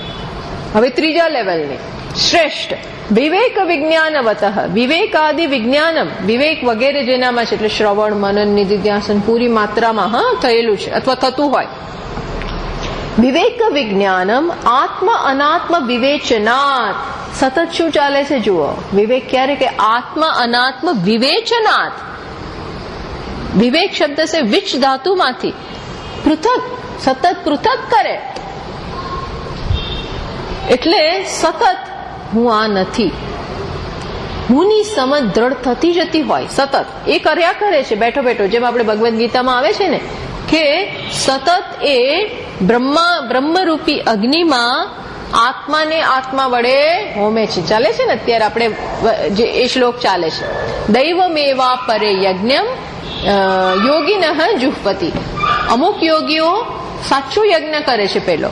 Speaker 1: હવે ત્રીજા લેવલની શ્રેષ્ઠ વિવેક વિજ્ઞાનવત. વિવેકાદિ વિજ્ઞાનમ, વિવેક વગેરે જેનામાં છે, એટલે શ્રવણ, મનન, નિધિધ્યાસન પૂરી માત્રામાં થયેલું છે અથવા થતું હોય. વિવેક વિજ્ઞાનમ આત્મ અનાત્મ વિવેચનાત. સતત શું ચાલે છે જુઓ. વિવેક ક્યારે? કે આત્મ અનાત્મ વિવેચનાત. વિવેક શબ્દ છે વિચ ધાતુમાંથી પૃથક, સતત પૃથક કરે. એટલે સતત હું આ નથી, હુંની સમજ દ્રઢ થતી જતી હોય. સતત એ કર્યા કરે છે બેઠો બેઠો. જેમ આપણે ભગવદ્ ગીતામાં આવે છે ને કે સતત એ બ્રહ્મરૂપી અગ્નિમાં આત્માને આત્મા વડે હોમે છે. ચાલે છે ને અત્યારે આપણે જે એ શ્લોક ચાલે છે. દૈવમેવા પરે યજ્ઞમ યોગિનઃ જુહ્પતિ. અમુક યોગીઓ સાચું યજ્ઞ કરે છે પેલો,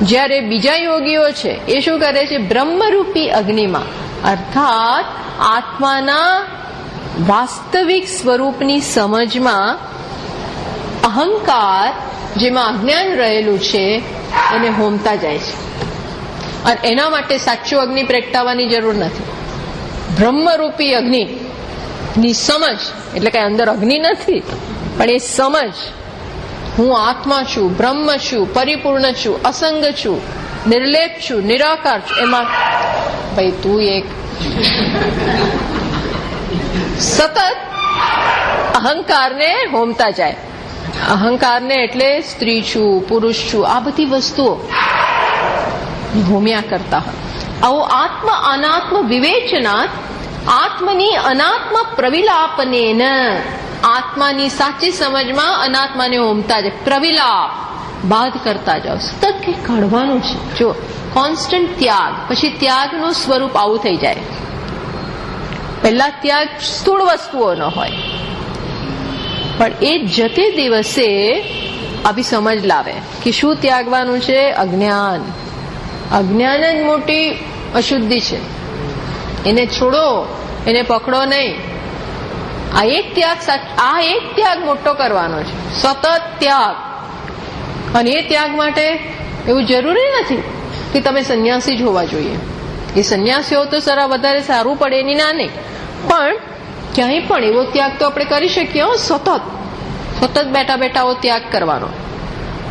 Speaker 1: જ્યારે બીજા યોગીઓ છે એ શું કરે છે? બ્રહ્મરૂપી અગ્નિમાં અર્થાત આત્માના વાસ્તવિક સ્વરૂપની સમજમાં અહંકાર જેમાં અજ્ઞાન રહેલું છે એને હોમતા જાય છે. અને એના માટે સાચું અગ્નિ પ્રગટાવવાની જરૂર નથી. બ્રહ્મરૂપી અગ્નિની સમજ, એટલે કઈ અંદર અગ્નિ નથી, પણ એ સમજ હું આત્મા છું, બ્રહ્મ છું, પરિપૂર્ણ છું, અસંગ છું, નિર્લેપ છું, નિરાકાર છું. એમાં ભાઈ તું એક સતત અહંકારને હોમતા જાય. અહંકારને એટલે સ્ત્રી છું, પુરુષ છું, આ બધી વસ્તુઓ હોમ્યા કરતા હોય. આવો આત્મ અનાત્મ વિવેચનાત આત્મની અનાત્મ પ્રવિલાપનેન. આત્માની સાચી સમજમાં અનાત્માને હોમતા જાય. પ્રવિલાપ બાદ કરતા જાઓ. સતત કંઈક કાઢવાનું છે. જો કોન્સ્ટન્ટ ત્યાગ, પછી ત્યાગનું સ્વરૂપ આવું થઈ જાય. પહેલા ત્યાગ સ્થૂળ વસ્તુઓનો હોય, પણ એ જતે દિવસે આવી સમજ લાવે કે શું ત્યાગવાનું છે? અજ્ઞાન. અજ્ઞાન જ મોટી અશુદ્ધિ છે. એને છોડો, એને પકડો નહીં. આ એક ત્યાગ મોટો કરવાનો છે. સતત ત્યાગ. અને એ ત્યાગ માટે એવું જરૂરી નથી કે તમે સંન્યાસી જ હોવા જોઈએ. એ સંન્યાસી હો તો વધારે સારું પડે એની ના નહીં, પણ ક્યાંય પણ એવો ત્યાગ તો આપણે કરી શકીએ. સતત બેઠા બેઠા ત્યાગ કરવાનો.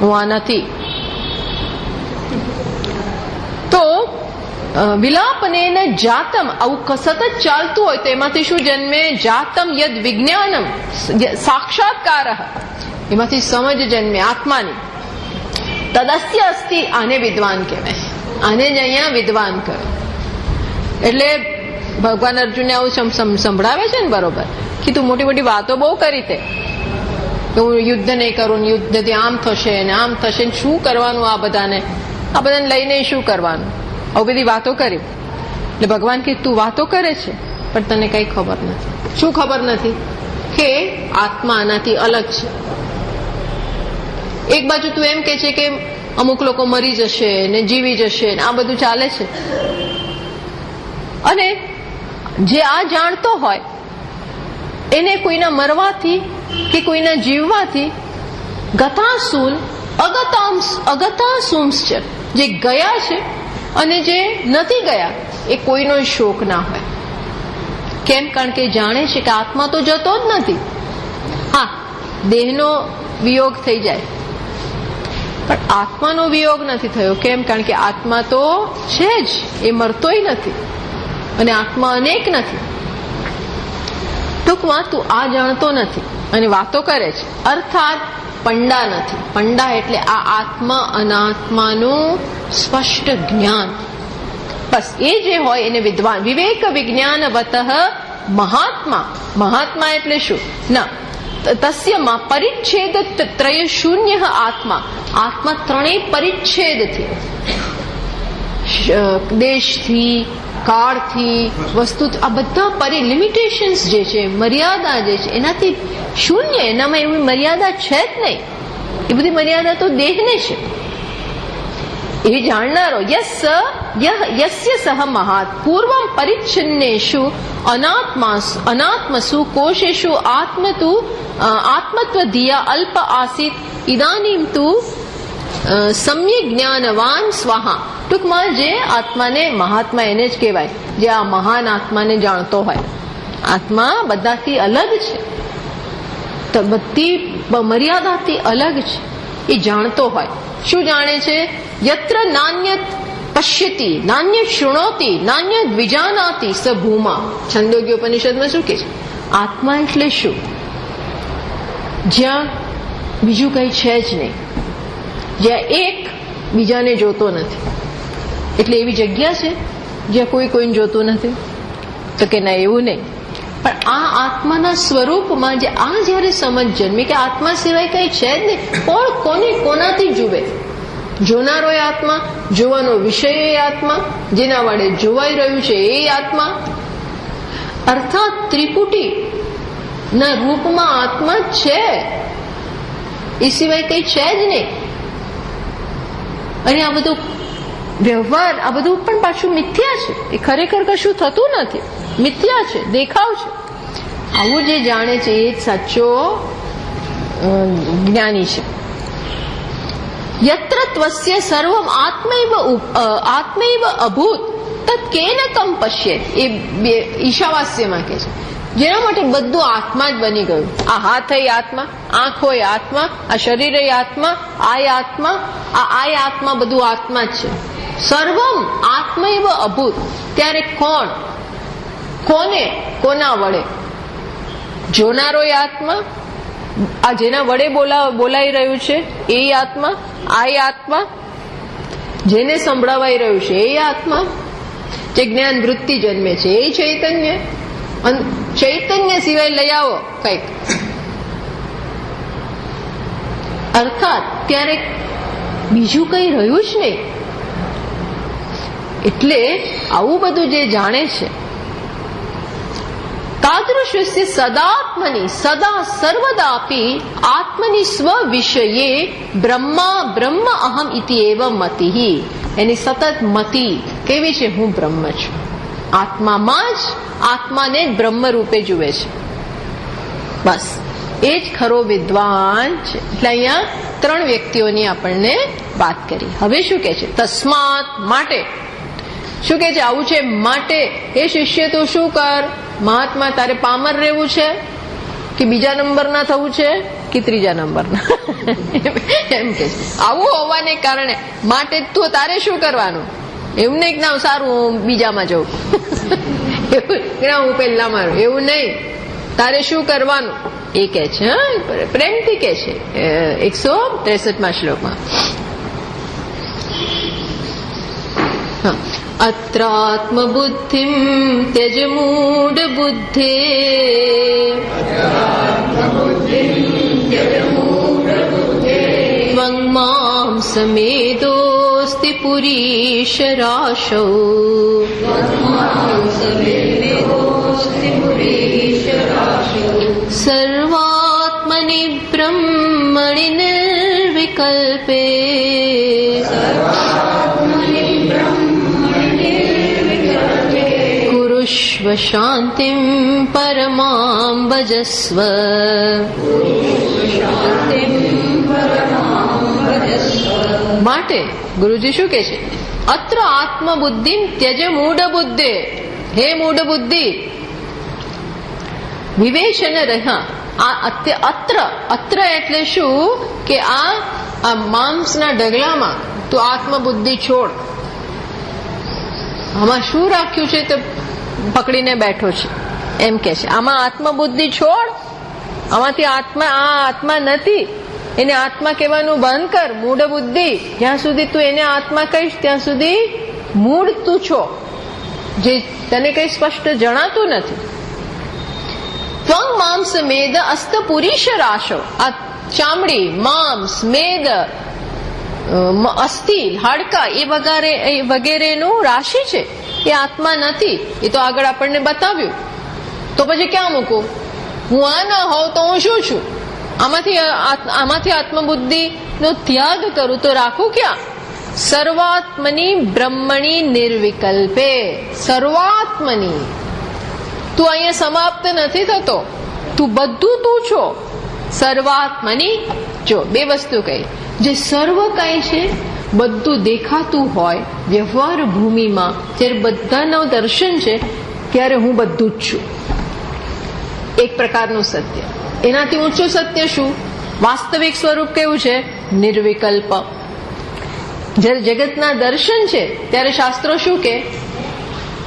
Speaker 1: હું આ નથી. તો વિલાપનેન જાતમ, આવું સતત ચાલતું હોય તો એમાંથી શું જન્મે? જાતમ યદ વિજ્ઞાનમ સાક્ષાત્કાર, એમાંથી સમજ જન્મે આત્માની. તદસ્ય અસ્તિ, આને વિદ્વાન કહેવાય. આને જ અહીંયા વિદ્વાન કહ્યું. એટલે ભગવાન અર્જુનને આવું સંભળાવે છે ને, બરોબર કીધું. મોટી મોટી વાતો બહુ કરી તે, હું યુદ્ધ નહીં કરું, યુદ્ધથી આમ થશે ને આમ થશે, શું કરવાનું? આ બધાને લઈને શું કરવાનું? આવું બધી વાતો કરી. એટલે ભગવાન કે તું વાતો કરે છે પણ તને કઈ ખબર નથી. શું ખબર નથી? કે આત્મા આનાથી અલગ છે. એક બાજુ તું એમ કે છે કે અમુક લોકો મરી જશે ને જીવી જશે ને આ બધું ચાલે છે, અને જે આ જાણતો હોય એને કોઈના મરવાથી કે કોઈના જીવવાથી ગતાસુન અગતાસુંશ્ચ, જે ગયા છે અને જે નથી ગયા એ કોઈનો શોક ના હોય. કેમ? કારણ કે જાણે છે કે આત્મા તો જતો જ નથી. હા, દેહનો વિયોગ થઈ જાય પણ આત્માનો વિયોગ નથી થયો. કેમ? કારણ કે આત્મા તો છે જ, એ મરતોય નથી અને આત્મા અનેક નથી. ટૂંકમાં તું આ જાણતો નથી અને વાતો કરે છે. અર્થાત પંડા નથી. પંડા એટલે આ આત્મા અનાત્માનું સ્પષ્ટ જ્ઞાન. બસ એ જે હોય એને વિદ્વાન. વિવેક વિજ્ઞાનવતઃ મહાત્મા. મહાત્મા એટલે શું? ના તસ્યમાં પરિચ્છેદ ત્રય શૂન્ય આત્મા. આત્મા ત્રણેય પરિચ્છેદથી, દેશથી, કાળથી, વસ્તુ, આ બધા લિમિટેશન્સ જે છે, મર્યાદા જે છે એનાથી શૂન્ય. એનામાં એવી મર્યાદા છે જ નહીં. એ બધી મર્યાદા તો દેહને છે. એ જાણનારો યસ્ય સહ મહાત પૂર્વમ પરિચ્છન્નેષુ અનાત્મસુ કોશેષુ આત્મત્વ ધિયા અલ્પ આસીત ઇદાનીમ તુ સમ્યક જ્ઞાનવાન સ્વાહા. ટૂંકમાં જે આત્માને મહાત્મા એને જ કહેવાય, જે આ મહાન આત્માને જાણતો હોય. આત્મા બધાથી અલગ છે, તો બધી મર્યાદાથી અલગ છે. એ જાણતો હોય. શું જાણે છે? યત્ર નાન્યત પશ્યતિ નાન્ય શૃણોતિ નાન્ય દ્વિજાનાતિ સ ભૂમા. છંદોગ્યોપનિષદમાં શું કે છે? આત્મા એટલે શું? જ્યાં બીજું કઈ છે જ નહીં, જ્યાં એક બીજાને જોતો નથી. એટલે એવી જગ્યા છે જ્યાં કોઈ કોઈને જોતું નથી? તો કે ના, એવું નહીં. પણ આ આત્માના સ્વરૂપમાં જે આ જયારે સમજ જન્મી કે આત્મા સિવાય કઈ છે જ નહીં, કોણ કોને કોનાથી જુએ? જોનારો એ આત્મા, જોવાનો વિષય એ આત્મા, જેના વડે જોવાઈ રહ્યું છે એ આત્મા. અર્થાત ત્રિપુટી ના રૂપમાં આત્મા છે, એ સિવાય કઈ છે જ નહીં. અને આ બધું વ્યવહાર, આ બધું પણ પાછું મિથ્યા છે. એ ખરેખર કશું થતું નથી, મિથ્યા છે, દેખાવ છે. આવું જે જાણે છે એ સાચો જ્ઞાની છે. યત્ર ત્વસ્ય સર્વમ આત્મૈવ અભૂત તત્ કેન કમ પશ્યેત. એ ઈશાવાસ્યમાં કે છે જેના માટે બધું આત્મા જ બની ગયું. આ હાથ એ આત્મા, આંખો એ આત્મા, આ શરીર એ આત્મા, આ આત્મા, આ આત્મા, બધું આત્મા જ છે. સર્વમ આત્મૈવ અભૂત. ત્યારે કોણ કોને કોના વડે? જોનારો એ આત્મા, આ જેના વડે બોલાઈ રહ્યું છે એ આત્મા, આ આત્મા, જેને સંભળાવાઈ રહ્યું છે એ આત્મા, જે જ્ઞાન વૃત્તિ જન્મે છે એ ચૈતન્ય. ચૈતન્ય સિવાય લઈ આવો કઈક. અર્થાત ત્યારે બીજું કઈ રહ્યું જ નહીં. એટલે આવું બધું જે જાણે છે, તાદૃશ્ય સદાત્મની સદા સર્વદાપી આત્મની સ્વ વિષયે બ્રહ્મ અહમ ઇતિ એવ મતિ. એની સતત મતિ કેવી છે? હું બ્રહ્મ છું. આત્મામાં જ આત્માને જ બ્રહ્મ રૂપે જુએ છે. બસ એ જ ખરો વિદ્વાન છે. એટલે અહીંયા ત્રણ વ્યક્તિઓની આપણને વાત કરી. હવે શું કે છે? તસ્માત માટે. શું કે છે? આવું છે માટે એ શિષ્ય તું શું કર? મહાત્મા તારે પામર રહેવું છે કે બીજા નંબરના થવું છે કે ત્રીજા નંબરના? એમ કે આવું હોવાને કારણે માટે તું તારે શું કરવાનું? એવું નહીં ના સારું હું બીજામાં જઉં, હું પહેલા મારું, એવું નહીં. તારે શું કરવાનું એ કે છે. પ્રેમથી કે છે 163માં શ્લોકમાં. અત્રાત્મબુદ્ધિમ ત્યજ મૂઢ બુદ્ધે ત્વં માં સમેદોસ્તિ પુરીશરાશૌ. સર્વાત્મનિ બ્રહ્મણિ નિર્વિકલ્પે કુરુષ્વ શાંતિમ પરમાં ભજસ્વ. માટે ગુરુજી શું કે છે? અત્ર આત્મબુદ્ધિ ત્યજ મૂઢ બુદ્ધિ. હે મૂઢ બુદ્ધિ, વિવેચન રહ્યા. અત્ર એટલે શું કે આ માંસના ઢગલામાં તું આત્મબુદ્ધિ છોડ. આમાં શું રાખ્યું છે તો પકડીને બેઠો છે એમ કે છે. આમાં આત્મબુદ્ધિ છોડ. આમાંથી આત્મા નથી. એને આત્મા કહેવાનું બંધ કર. મૂળ બુદ્ધિ, જ્યાં સુધી તું એને આત્મા કહીશ ત્યાં સુધી મૂળ તું છો, જે તને કઈ સ્પષ્ટ જણાતું નથી. ત્વં માંસ મેદ અસ્ત પુરીશ રાશો. આ ચામડી, માંસ, મેદ, અસ્થિ, હાડકા એ વગેરેનું રાશિ છે, એ આત્મા નથી. એ તો આગળ આપણને બતાવ્યું. તો પછી ક્યાં મૂકું? હું આ ના હોઉં તો હું શું છું? આમાંથી આત્મબુદ્ધિ નો ત્યાગ કરું તો રાખું ક્યાં? સર્વાત્મની બ્રહ્મણી નિર્વિકલ્પે. સર્વાત્મની, તું અહીંયા સમાપ્ત નથી થતો, તું બધું તું છો. સર્વાત્મની, જો બે વસ્તુ કહી, જે સર્વ કાંઈ છે, બધું દેખાતું હોય વ્યવહાર ભૂમિમાં, જ્યારે બધાનું દર્શન છે ત્યારે હું બધું જ છું. એક પ્રકારનું સત્ય. એનાથી ઊંચું સત્ય શું? વાસ્તવિક સ્વરૂપ કેવું છે? નિર્વિકલ્પ. જ્યારે જગતના દર્શન છે ત્યારે શાસ્ત્રો શું કે?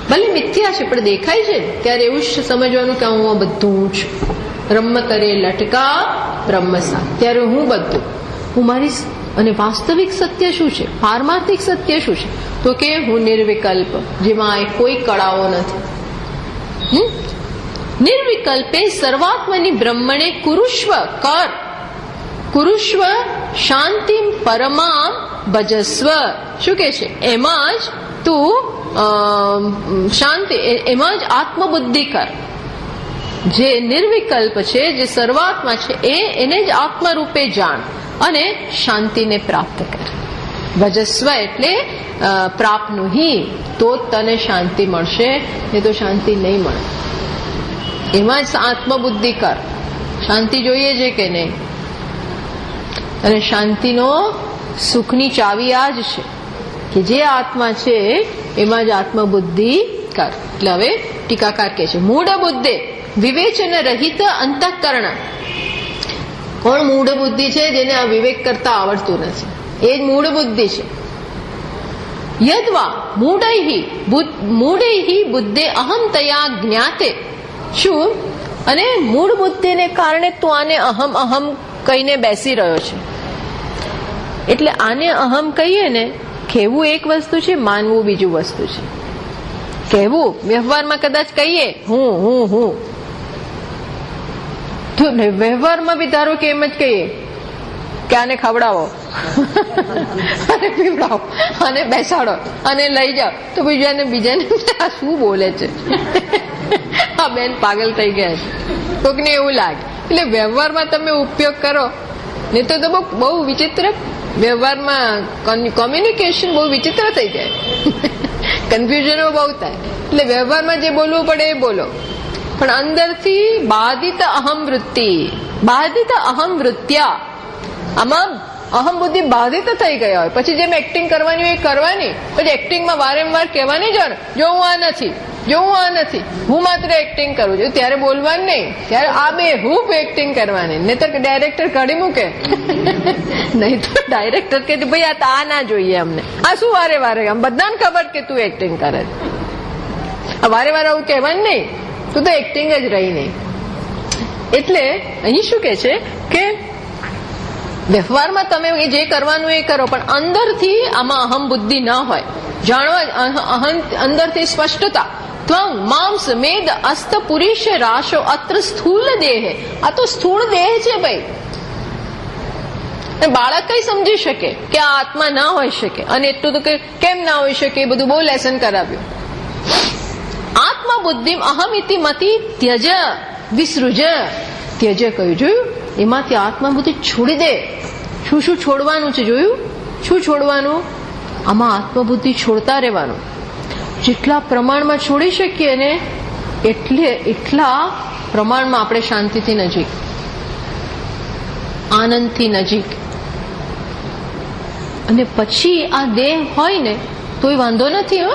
Speaker 1: ભલે મિથ્યા છે પણ દેખાય છે ત્યારે એવું જ સમજવાનું કે હું બધું છું. બ્રહ્મ કરે લટકા બ્રહ્મસા, ત્યારે હું બધું, હું મારી. અને વાસ્તવિક સત્ય શું છે? પારમાર્થિક સત્ય શું છે? તો કે હું નિર્વિકલ્પ, જેમાં કોઈ કળાઓ નથી. નિર્વિકલ્પે સર્વાત્મની બ્રહ્મણે કુરુષ્વ, કર, કુરુષ્વ શાંતિ પરમામ ભજસ્વ. શું કે છે? એમાં જ તું શાંતિ, એમાં જ આત્મબુદ્ધિ કર. જે નિર્વિકલ્પ છે, જે સર્વાત્મા છે, એને જ આત્મરૂપે જાણ અને શાંતિને પ્રાપ્ત કર. ભજસ્વ એટલે પ્રાપ્નુહી, તો તને શાંતિ મળશે, નહીં તો શાંતિ નહીં મળે. એમાં જ આત્મબુદ્ધિ કર. શાંતિ જોઈએ છે કે નહીં? અને શાંતિનો સુખની ચાવી આ જ છે કે જે આત્મા છે એમાં જ આત્મબુદ્ધિ કર. એટલે હવે ટીકાકાર કહે છે, મૂળ બુદ્ધિ વિવેચન રહિત અંતઃકરણ. કોણ મૂળ બુદ્ધિ છે? જેને આ વિવેક કરતા આવડતું નથી, એ જ મૂળ બુદ્ધિ છે. યદ્વા મૂઢૈ બુદ્ધે અહમ તયા જ્ઞાતે. શું? અને મૂળ બુદ્ધિને કારણે તું આને અહમ અહમ કહીને બેસી રહ્યો છે. એટલે આને અહમ કહીએ ને, કહેવું એક વસ્તુ છે, માનવું બીજું વસ્તુ છે. કહેવું વ્યવહારમાં કદાચ કહીએ હું હું હું, તો વ્યવહારમાં બી ધારો કે એમ જ કહીએ કે આને ખવડાવો અને પીવડાવો અને બેસાડો અને લઈ જાઓ, તો બીજાને આ શું બોલે છે? આ બેન પાગલ થઈ ગયા છે, કોકને એવું લાગે. એટલે વ્યવહારમાં તમે ઉપયોગ કરો ને તો બહુ વિચિત્ર, વ્યવહારમાં કોમ્યુનિકેશન બહુ વિચિત્ર થઈ જાય, કન્ફ્યુઝનો બહુ થાય. એટલે વ્યવહારમાં જે બોલવું પડે એ બોલો, પણ અંદરથી બાધિત અહમ વૃત્તિ, બાધિત અહમ વૃત્યા, આમાં અહમ બુદ્ધિ બાધિત થઈ ગયા હોય, પછી જેમ એક્ટિંગ કરવાની હોય એ કરવાની, પછી એક્ટિંગમાં વારંવાર કહેવાની જ જો હું આ નથી, જો હું આ નથી, હું માત્ર એક્ટિંગ કરું છું, ત્યારે બોલવાનું નહીં, ત્યારે આ બે હું એક્ટિંગ કરવાની. નહીં તો ડાયરેક્ટર કાઢી મૂકે, નહીં તો ડાયરેક્ટર કે ભાઈ આ ના જોઈએ અમને, આ શું વારે વારે, આમ બધાને ખબર કે તું એક્ટિંગ કરે છે, વારે વારે આવું કહેવાનું નહીં, તું તો એક્ટિંગ જ રહી નહીં. એટલે અહીં શું કે છે કે વ્યવહારમાં તમે જે કરવાનું એ કરો, પણ અંદરથી આમાં અહમ બુદ્ધિ ના હોય, જાણવા અંદરથી સ્પષ્ટતા. ત્વં માંસ મેદ અસ્ત પુરીશ રાશો અત્ર સ્થૂલ દેહ. આ તો સ્થૂળ દેહ છે ભાઈ. બાળક કઈ સમજી શકે કે આ આત્મા ના હોઈ શકે, અને એટલું તો કેમ ના હોઈ શકે એ બધું બહુ લેસન કરાવ્યું. આત્મા બુદ્ધિ અહમ ઇતિ મતિ ત્યજ વિસૃજ. ત્યજ કહ્યું, જોયું? એમાંથી આત્મા બુદ્ધિ છોડી દે. શું શું છોડવાનું છે જોયું? શું છોડવાનું? આમાં આત્મબુદ્ધિ છોડતા રહેવાનું. જેટલા પ્રમાણમાં છોડી શકીએ ને એટલા પ્રમાણમાં આપણે શાંતિથી નજીક, આનંદથી નજીક. અને પછી આ દેહ હોય ને તોય વાંધો નથી. હો,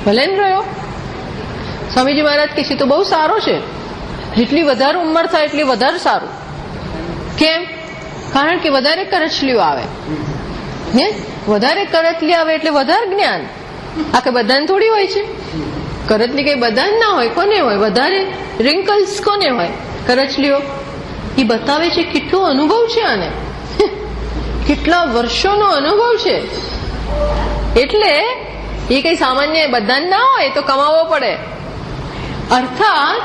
Speaker 1: ભલે ને રહ્યો. સ્વામીજી મહારાજ કે છે તો બહુ સારો છે, જેટલી વધારે ઉંમર થાય એટલી વધારે સારું. કેમ? કારણ કે વધારે કરચલીઓ આવે, હે, વધારે કરચલી આવે એટલે વધારે જ્ઞાન. આ કઈ બધાને થોડી હોય છે? કરચલી કઈ બધાને ના હોય. કોને હોય વધારે? રિંકલ્સ કોને હોય? કરચલીઓ. એ બતાવે છે કેટલો અનુભવ છે આને. કેટલા વર્ષોનો અનુભવ છે. એટલે એ કઈ સામાન્ય બધાને ના હોય, તો કમાવો પડે. અર્થાત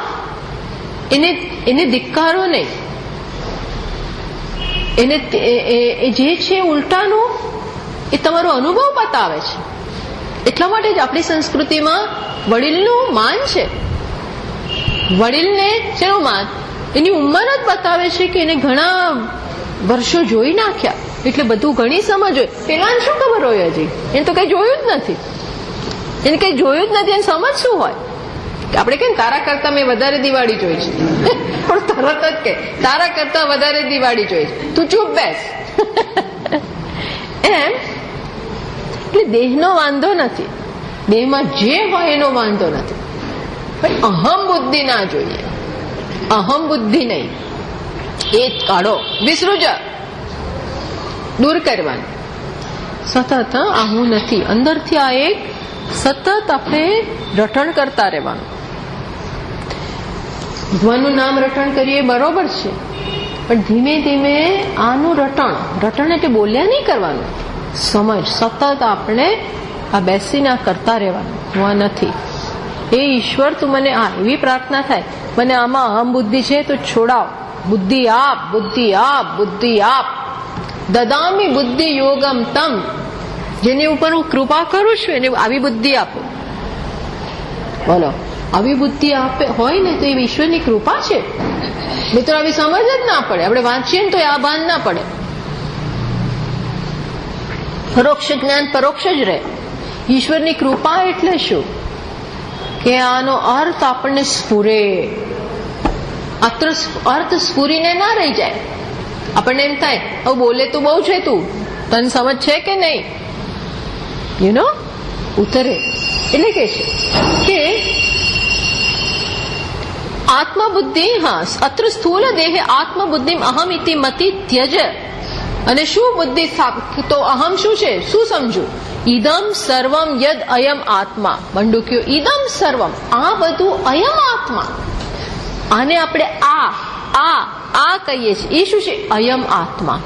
Speaker 1: એને ધિક્કારો નહીં, એને જે છે ઉલટાનું એ તમારો અનુભવ બતાવે છે. એટલા માટે જ આપણી સંસ્કૃતિમાં વડીલનું માન છે. વડીલને શેનું માન? એની ઉંમર જ બતાવે છે કે એને ઘણા વર્ષો જોઈ નાખ્યા, એટલે બધું ઘણી સમજ હોય. પેલાને શું ખબર હોય? હજી એને તો કઈ જોયું જ નથી. એને કઈ જોયું જ નથી, એને સમજ શું હોય? આપણે કેમ તારા કરતા મેં વધારે દિવાળી જોઈ છે, પણ તરત જ કે તારા કરતા વધારે દિવાળી જોઈ છે, તું ચૂપ બેસ. એમ એટલે દેહનો વાંધો નથી, દેહમાં જે હોય એનો વાંધો નથી, પણ અહમ બુદ્ધિ ના જોઈએ. અહમ બુદ્ધિ નહીં, એ કાઢો, વિસૃજ, દૂર કરવાની. સતત આ હું નથી, અંદરથી આ એક સતત આપણે રટણ કરતા રહેવાનું. ભગવાનનું નામ રટણ કરીએ બરોબર છે, પણ ધીમે ધીમે આનું રટણ એટલે બોલ્યા નહીં કરવાનું, સમજ સતત આપણે આ બેસીને આ કરતા રહેવાનું. હું આ નથી, એ ઈશ્વર તું મને આ, એવી પ્રાર્થના થાય, મને આમાં અહમ બુદ્ધિ છે તો છોડાવ, બુદ્ધિ આપ, બુદ્ધિ આપ, બુદ્ધિ આપ. દદામી બુદ્ધિ યોગમ તમ, જેની ઉપર હું કૃપા કરું છું એને આવી બુદ્ધિ આપો. બોલો, આવી બુદ્ધિ આપે હોય ને તો એ ઈશ્વરની કૃપા છે. મિત્રો આવી સમજ જ ના પડે, આપણે વાંચીએ ને તો આ ભાન ના પડે. પરોક્ષ જ્ઞાન પરોક્ષ જ રહે. ઈશ્વરની કૃપા એટલે શું? કે આનો અર્થ આપણને સ્ફુરે, અર્થ સ્ફુરીને ના રહી જાય. આપણને એમ થાય હવે બોલે તું બહુ છે, તું તને સમજ છે કે નહીં, યુ નો ઉતરે. એટલે કે છે કે આત્મબુદ્ધિ, હા, અત્ર સ્થૂલ દેહે આત્મબુદ્ધિ અહમ ઇતિ મતિ ત્યજ. અને શું બુદ્ધિ તો અહમ શું છે, શું સમજુ? ઇદમ સર્વમ યદ અયમ આત્મા. બંડુક્યો ઇદમ સર્વમ, આ બધું અયમ આત્મા. આને આપણે આ કહીએ છીએ, એ શું છે? અયમ આત્મા.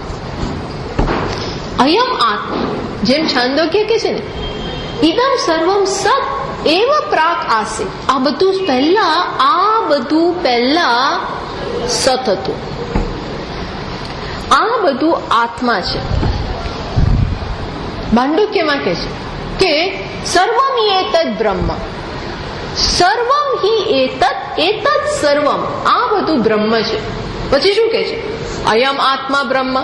Speaker 1: અયમ આત્મા, જેમ છાંદોગ્ય કે છે ને, ઇદમ સર્વમ સત એવ પ્રાક આસે. આ બધું પહેલા સત હતું, આ બધું આત્મા છે. પાંડુક્યમાં કે છે કે સર્વમ હિ એતદ બ્રહ્મ, સર્વમ હિ એતદ સર્વમ, આ બધું બ્રહ્મ છે. પછી શું કે છે? અયમ આત્મા બ્રહ્મ.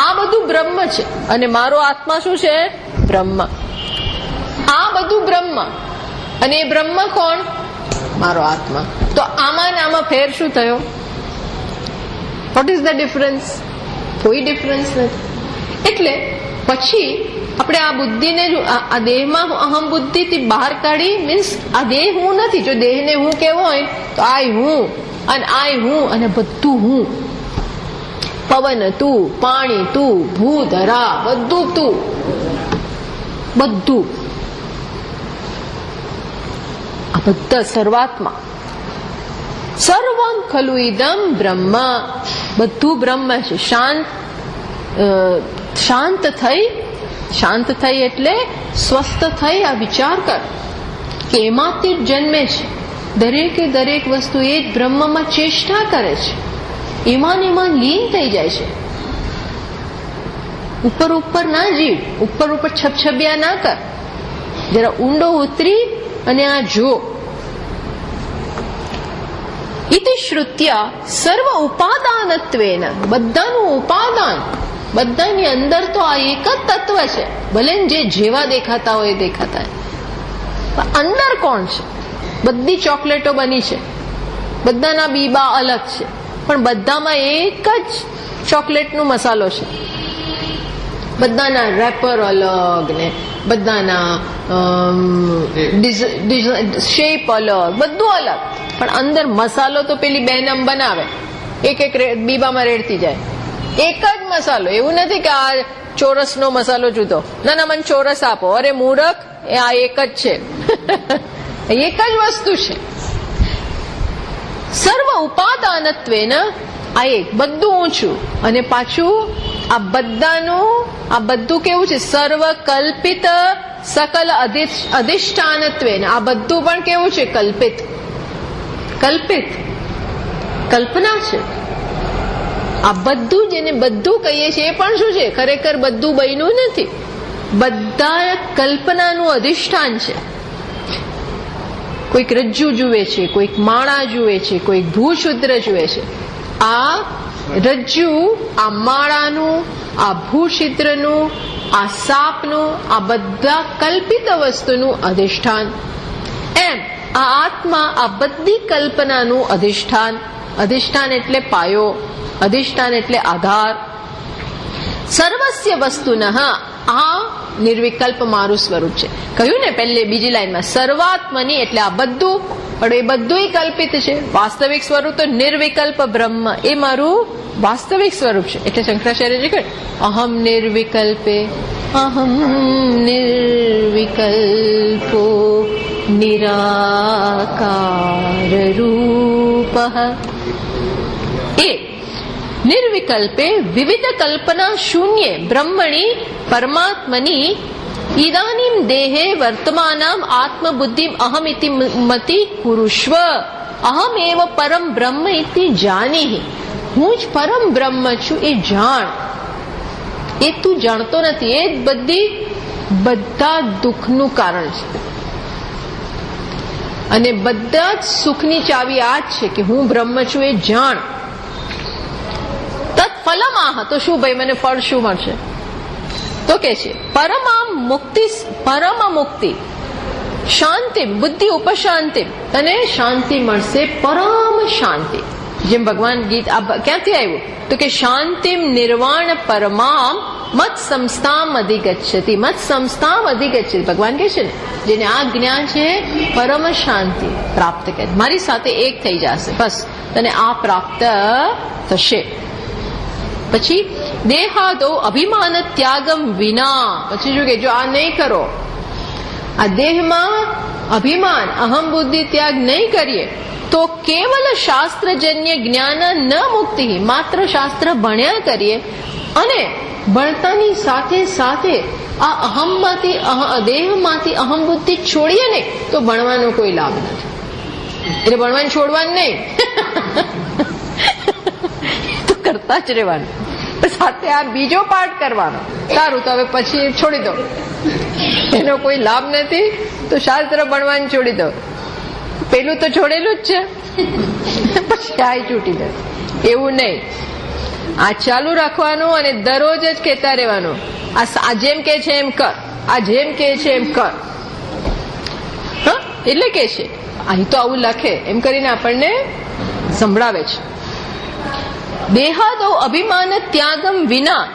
Speaker 1: આ બધું બ્રહ્મ છે અને મારો આત્મા શું છે? બ્રહ્મ. આ બધું બ્રહ્મ અને એ બ્રહ્મ કોણ? મારો આત્મા. તો આમાં ને આમાં ફેર શું થયો? Vote is the difference? કોઈ ડિફરન્સ નથી. એટલે પછી આપણે આ બુદ્ધિને આ દેહમાં અહમ બુદ્ધિથી બહાર કાઢી, મીન્સ આ દેહ હું નથી. જો દેહને હું કેવો હોય તો આય હું અને આય હું અને બધું હું. પવન તું, પાણી તું, ભૂ ધરા બધું તું, બધું આ બધા સર્વાત્મા. સર્વમ ખલુ ઇદમ બ્રહ્મ, બધું બ્રહ્મ છે. શાંત થઈ એટલે સ્વસ્થ થઈ. આ વિચાર કર કે એમાંથી જ જન્મે છે. દરેક વસ્તુ એ જ બ્રહ્મમાં ચેષ્ટા કરે છે, એમાં લીન થઈ જાય છે. ઉપર ના જીવ, ઉપર છપછપિયા ના કર, જરા ઊંડો ઉતરી અને આ જો. ઇતિ શ્રુત્યા સર્વ ઉપાદાનત્વેન, બધાનું ઉપાદાન, બધાની અંદર તો આ એક જ તત્વ છે. ભલે જે જેવા દેખાતા હોય એ દેખાતા હોય, પણ અંદર કોણ છે? બધી ચોકલેટો બની છે, બધાના બીબા અલગ છે, પણ બધામાં એક જ ચોકલેટનો મસાલો છે. બધાના રેપર અલગ ને બધાના શેપ અલગ, બધું અલગ, પણ અંદર મસાલો તો પેલી બેનમ બનાવે, એક બીબામાં રેડતી જાય. એક જ મસાલો. એવું નથી કે આ ચોરસનો મસાલો જુદો. ના, મને ચોરસ આપો. અરે મૂરખ, આ એક જ છે. એક જ વસ્તુ છે. સર્વ ઉપાદાનત્વેન, આ એક બધું ઊંચું અને પાછું આ બધું કેવું છે? સર્વ કલ્પિત સકલ અધિષ્ઠાનત્વે. આ બધું પણ કેવું છે? કલ્પિત. કલ્પના છે. આ બધું જેને બધું કહીએ છીએ એ પણ શું છે? ખરેખર બધું બન્યું નથી. બધા કલ્પનાનું અધિષ્ઠાન છે. કોઈક રજ્જુ જુએ છે, કોઈક માળા જુએ છે, કોઈક ભૂશુદ્ર જુએ છે. આ રજ્જુ, આ માળાનું, આ ભૂછિદ્રનું, આ સાપનું, આ બધા કલ્પિત વસ્તુનું અધિષ્ઠાન. એમ આ આત્મા આ બધી કલ્પનાનું અધિષ્ઠાન. અધિષ્ઠાન એટલે પાયો, અધિષ્ઠાન એટલે આધાર. સર્વસ્ય વસ્તુનઃ, આ નિર્વિકલ્પ મારું સ્વરૂપ છે. કહ્યું ને પહેલે બીજી લાઈનમાં, સર્વાત્મની એટલે આ બધું, પણ એ બધું કલ્પિત છે. વાસ્તવિક સ્વરૂપ તો નિર્વિકલ્પ બ્રહ્મ, એ મારું વાસ્તવિક સ્વરૂપ છે. એટલે શંકરાચાર્યજી કહે, અહમ નિર્વિકલ્પે અહમ નિર્વિકલ્પો નિરાકાર રૂપ. એ નિર્વિકલ્પે વિવિધ કલ્પના શૂન્ય બ્રહ્મણી પરમાત્મની ઇદાનીમ દેહે વર્તમાનામ આત્મબુદ્ધિમ અહમ ઇતિ મતિ પુરુષ્વ. અહમ એવ પરમ બ્રહ્મ ઇતિ જાનીહિ. હું જ પરમ બ્રહ્મ છું એ જાણ. એ તું જાણતો નથી. એ બધા દુઃખનું કારણ છે અને બધા જ સુખની ચાવી આ જ છે કે હું બ્રહ્મ છું એ જાણ. તત્ફલમાહ, તો શું ભાઈ મને ફળ શું મળશે? તો કે છે પરમ મુક્તિ શાંતિ બુદ્ધિ ઉપશાંતિ, તને શાંતિ મળશે, પરમ શાંતિ. જેમ ભગવાન ગીત ક્યાંથી આવ્યું? તો કે શાંતિમ નિર્વાણ પરમામ મત સંસ્થામ અધિગચ્છતિ. મત સંસ્થામ અધિગચ્છતિ. ભગવાન કહે છે ને, જેને આ જ્ઞાન છે પરમ શાંતિ પ્રાપ્ત કરે, મારી સાથે એક થઈ જશે, બસ તને આ પ્રાપ્ત થશે. પછી દેહાદો અભિમાન ત્યાગમ વિના. પછી શું કે, જો આ નહીં કરો, આ દેહમાં અભિમાન અહમ બુદ્ધિ ત્યાગ નહીં કરીએ તો કેવલ શાસ્ત્રજન્ય જ્ઞાન ન મુક્તિ. માત્ર શાસ્ત્ર ભણ્યા કરીએ અને ભણતાની સાથે સાથે આ અહમમાંથી દેહમાંથી અહમ બુદ્ધિ છોડીએ ને તો ભણવાનો કોઈ લાભ નથી. એટલે ભણવાનું છોડવાનું નહીં, તો કરતા જ રહેવાનું. સાથે આ બીજો પાઠ કરવાનો. સારું, તો હવે પછી છોડી દો, એનો કોઈ લાભ નથી, તો શાસ્ત્ર ભણવાનું છોડી દો. પેલું તો છોડેલું જ છે, પછી આ છૂટી દે. એવું નહીં, આ ચાલુ રાખવાનું અને દરરોજ જ કહેતા રહેવાનું, આ જેમ કે છે એમ કર, આ જેમ કે છે એમ કર. હા, એટલે કે છે અહીં તો આવું લખે એમ કરીને આપણને સંભળાવે છે. દેહાદો અભિમાન ત્યાગમ વિના.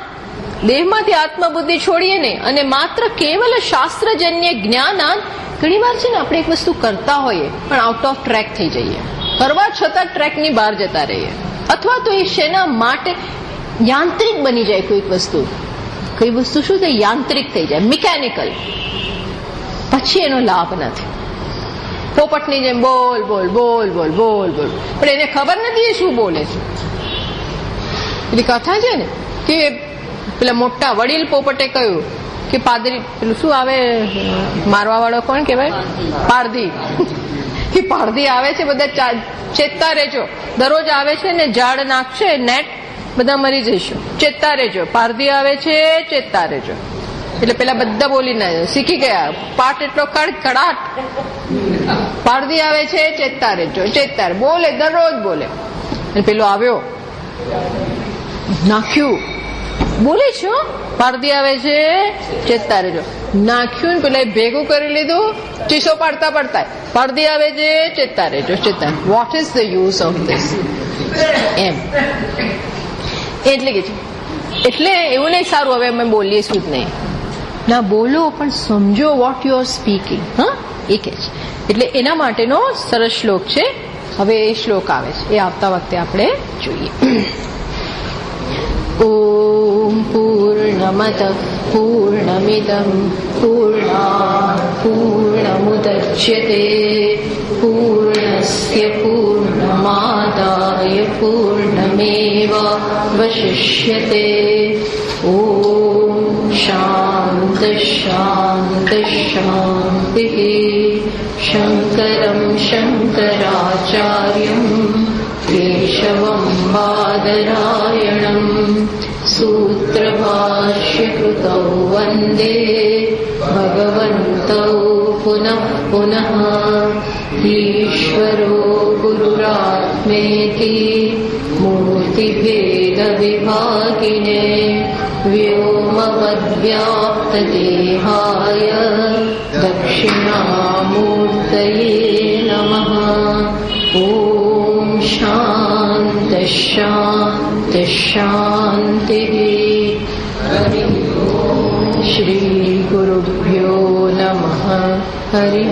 Speaker 1: દેહમાંથી આત્મબુદ્ધિ છોડીએ ને અને માત્ર કેવલ શાસ્ત્રજન્ય જ્ઞાન. ઘણી વાર છે ને આપણે એક વસ્તુ કરતા હોઈએ પણ આઉટ ઓફ ટ્રેક થઈ જઈએ, કરવા છતાં ટ્રેકની બહાર જતા રહીએ, અથવા તો એ શેના માટે યાંત્રિક બની જાય કોઈક વસ્તુ. કઈ વસ્તુ શું થાય? યાંત્રિક થઈ જાય, મિકેનિકલ. પછી એનો લાભ નથી. પોપટની જેમ બોલ બોલ બોલ બોલ બોલ બોલ, પણ એને ખબર નથી એ શું બોલે છે. પેલી કથા છે ને કે પેલા મોટા વડીલ પોપટે કહ્યું કે પાદરી, પેલું શું આવે મારવા વાળો કોણ કહેવાય? પારધી. એ પારધી આવે છે, બધા ચેતતા રહેજો, દરરોજ આવે છે ને ઝાડ નાખશે નેટ, બધા મરી જઈશું, ચેતતા રહેજો. પારધી આવે છે, ચેતતા રહેજો. એટલે પેલા બધા બોલી ના શીખી ગયા, પાઠ એટલો કડાટ. પારધી આવે છે, ચેતતા રહેજો, ચેતતા બોલે, દરરોજ બોલે. પેલો આવ્યો, નાખ્યું, બોલે છો, પારધી આવે છે, ચેતતા રહેજો. નાખ્યું ને પેલા ભેગું કરી લીધું, ચીસો પાડતા પાડતા, પારધી આવે છે, ચેતતા રહેજો, ચેતતા. What is the use of this? એમ એટલે કે એટલે એવું નહીં સારું હવે અમે બોલીએ શું જ નહીં ના, બોલો પણ સમજો વોટ યુ આર સ્પીકિંગ. હા, એ કે છે. એટલે એના માટેનો સરસ શ્લોક છે. હવે એ શ્લોક આવે છે, એ આવતા વખતે આપણે જોઈએ. ઓમ પૂર્ણ पूर्णमदः पूर्णमिदं पूर्णात् पूर्णमुदच्यते पूर्णस्य पूर्णमादाय पूर्णमेवावशिष्यते। ॐ शान्तिः शान्तिः शान्तिः। शङ्करं शङ्कराचार्यं केशवं बादरायणं सूत्रभाष्यकृतौ वन्दे भगवन्तौ पुनः पुनः। ईश्वरो गुरुरात्मेति मूर्तिभेदविभागिने व्योमवद्व्याप्तदेहाय दक्षिणामूर्तये नमः। ॐ शान्तिः शान्तिः शान्तिः। हरि ओम्। श्रीगुरुभ्यो नमः। हरि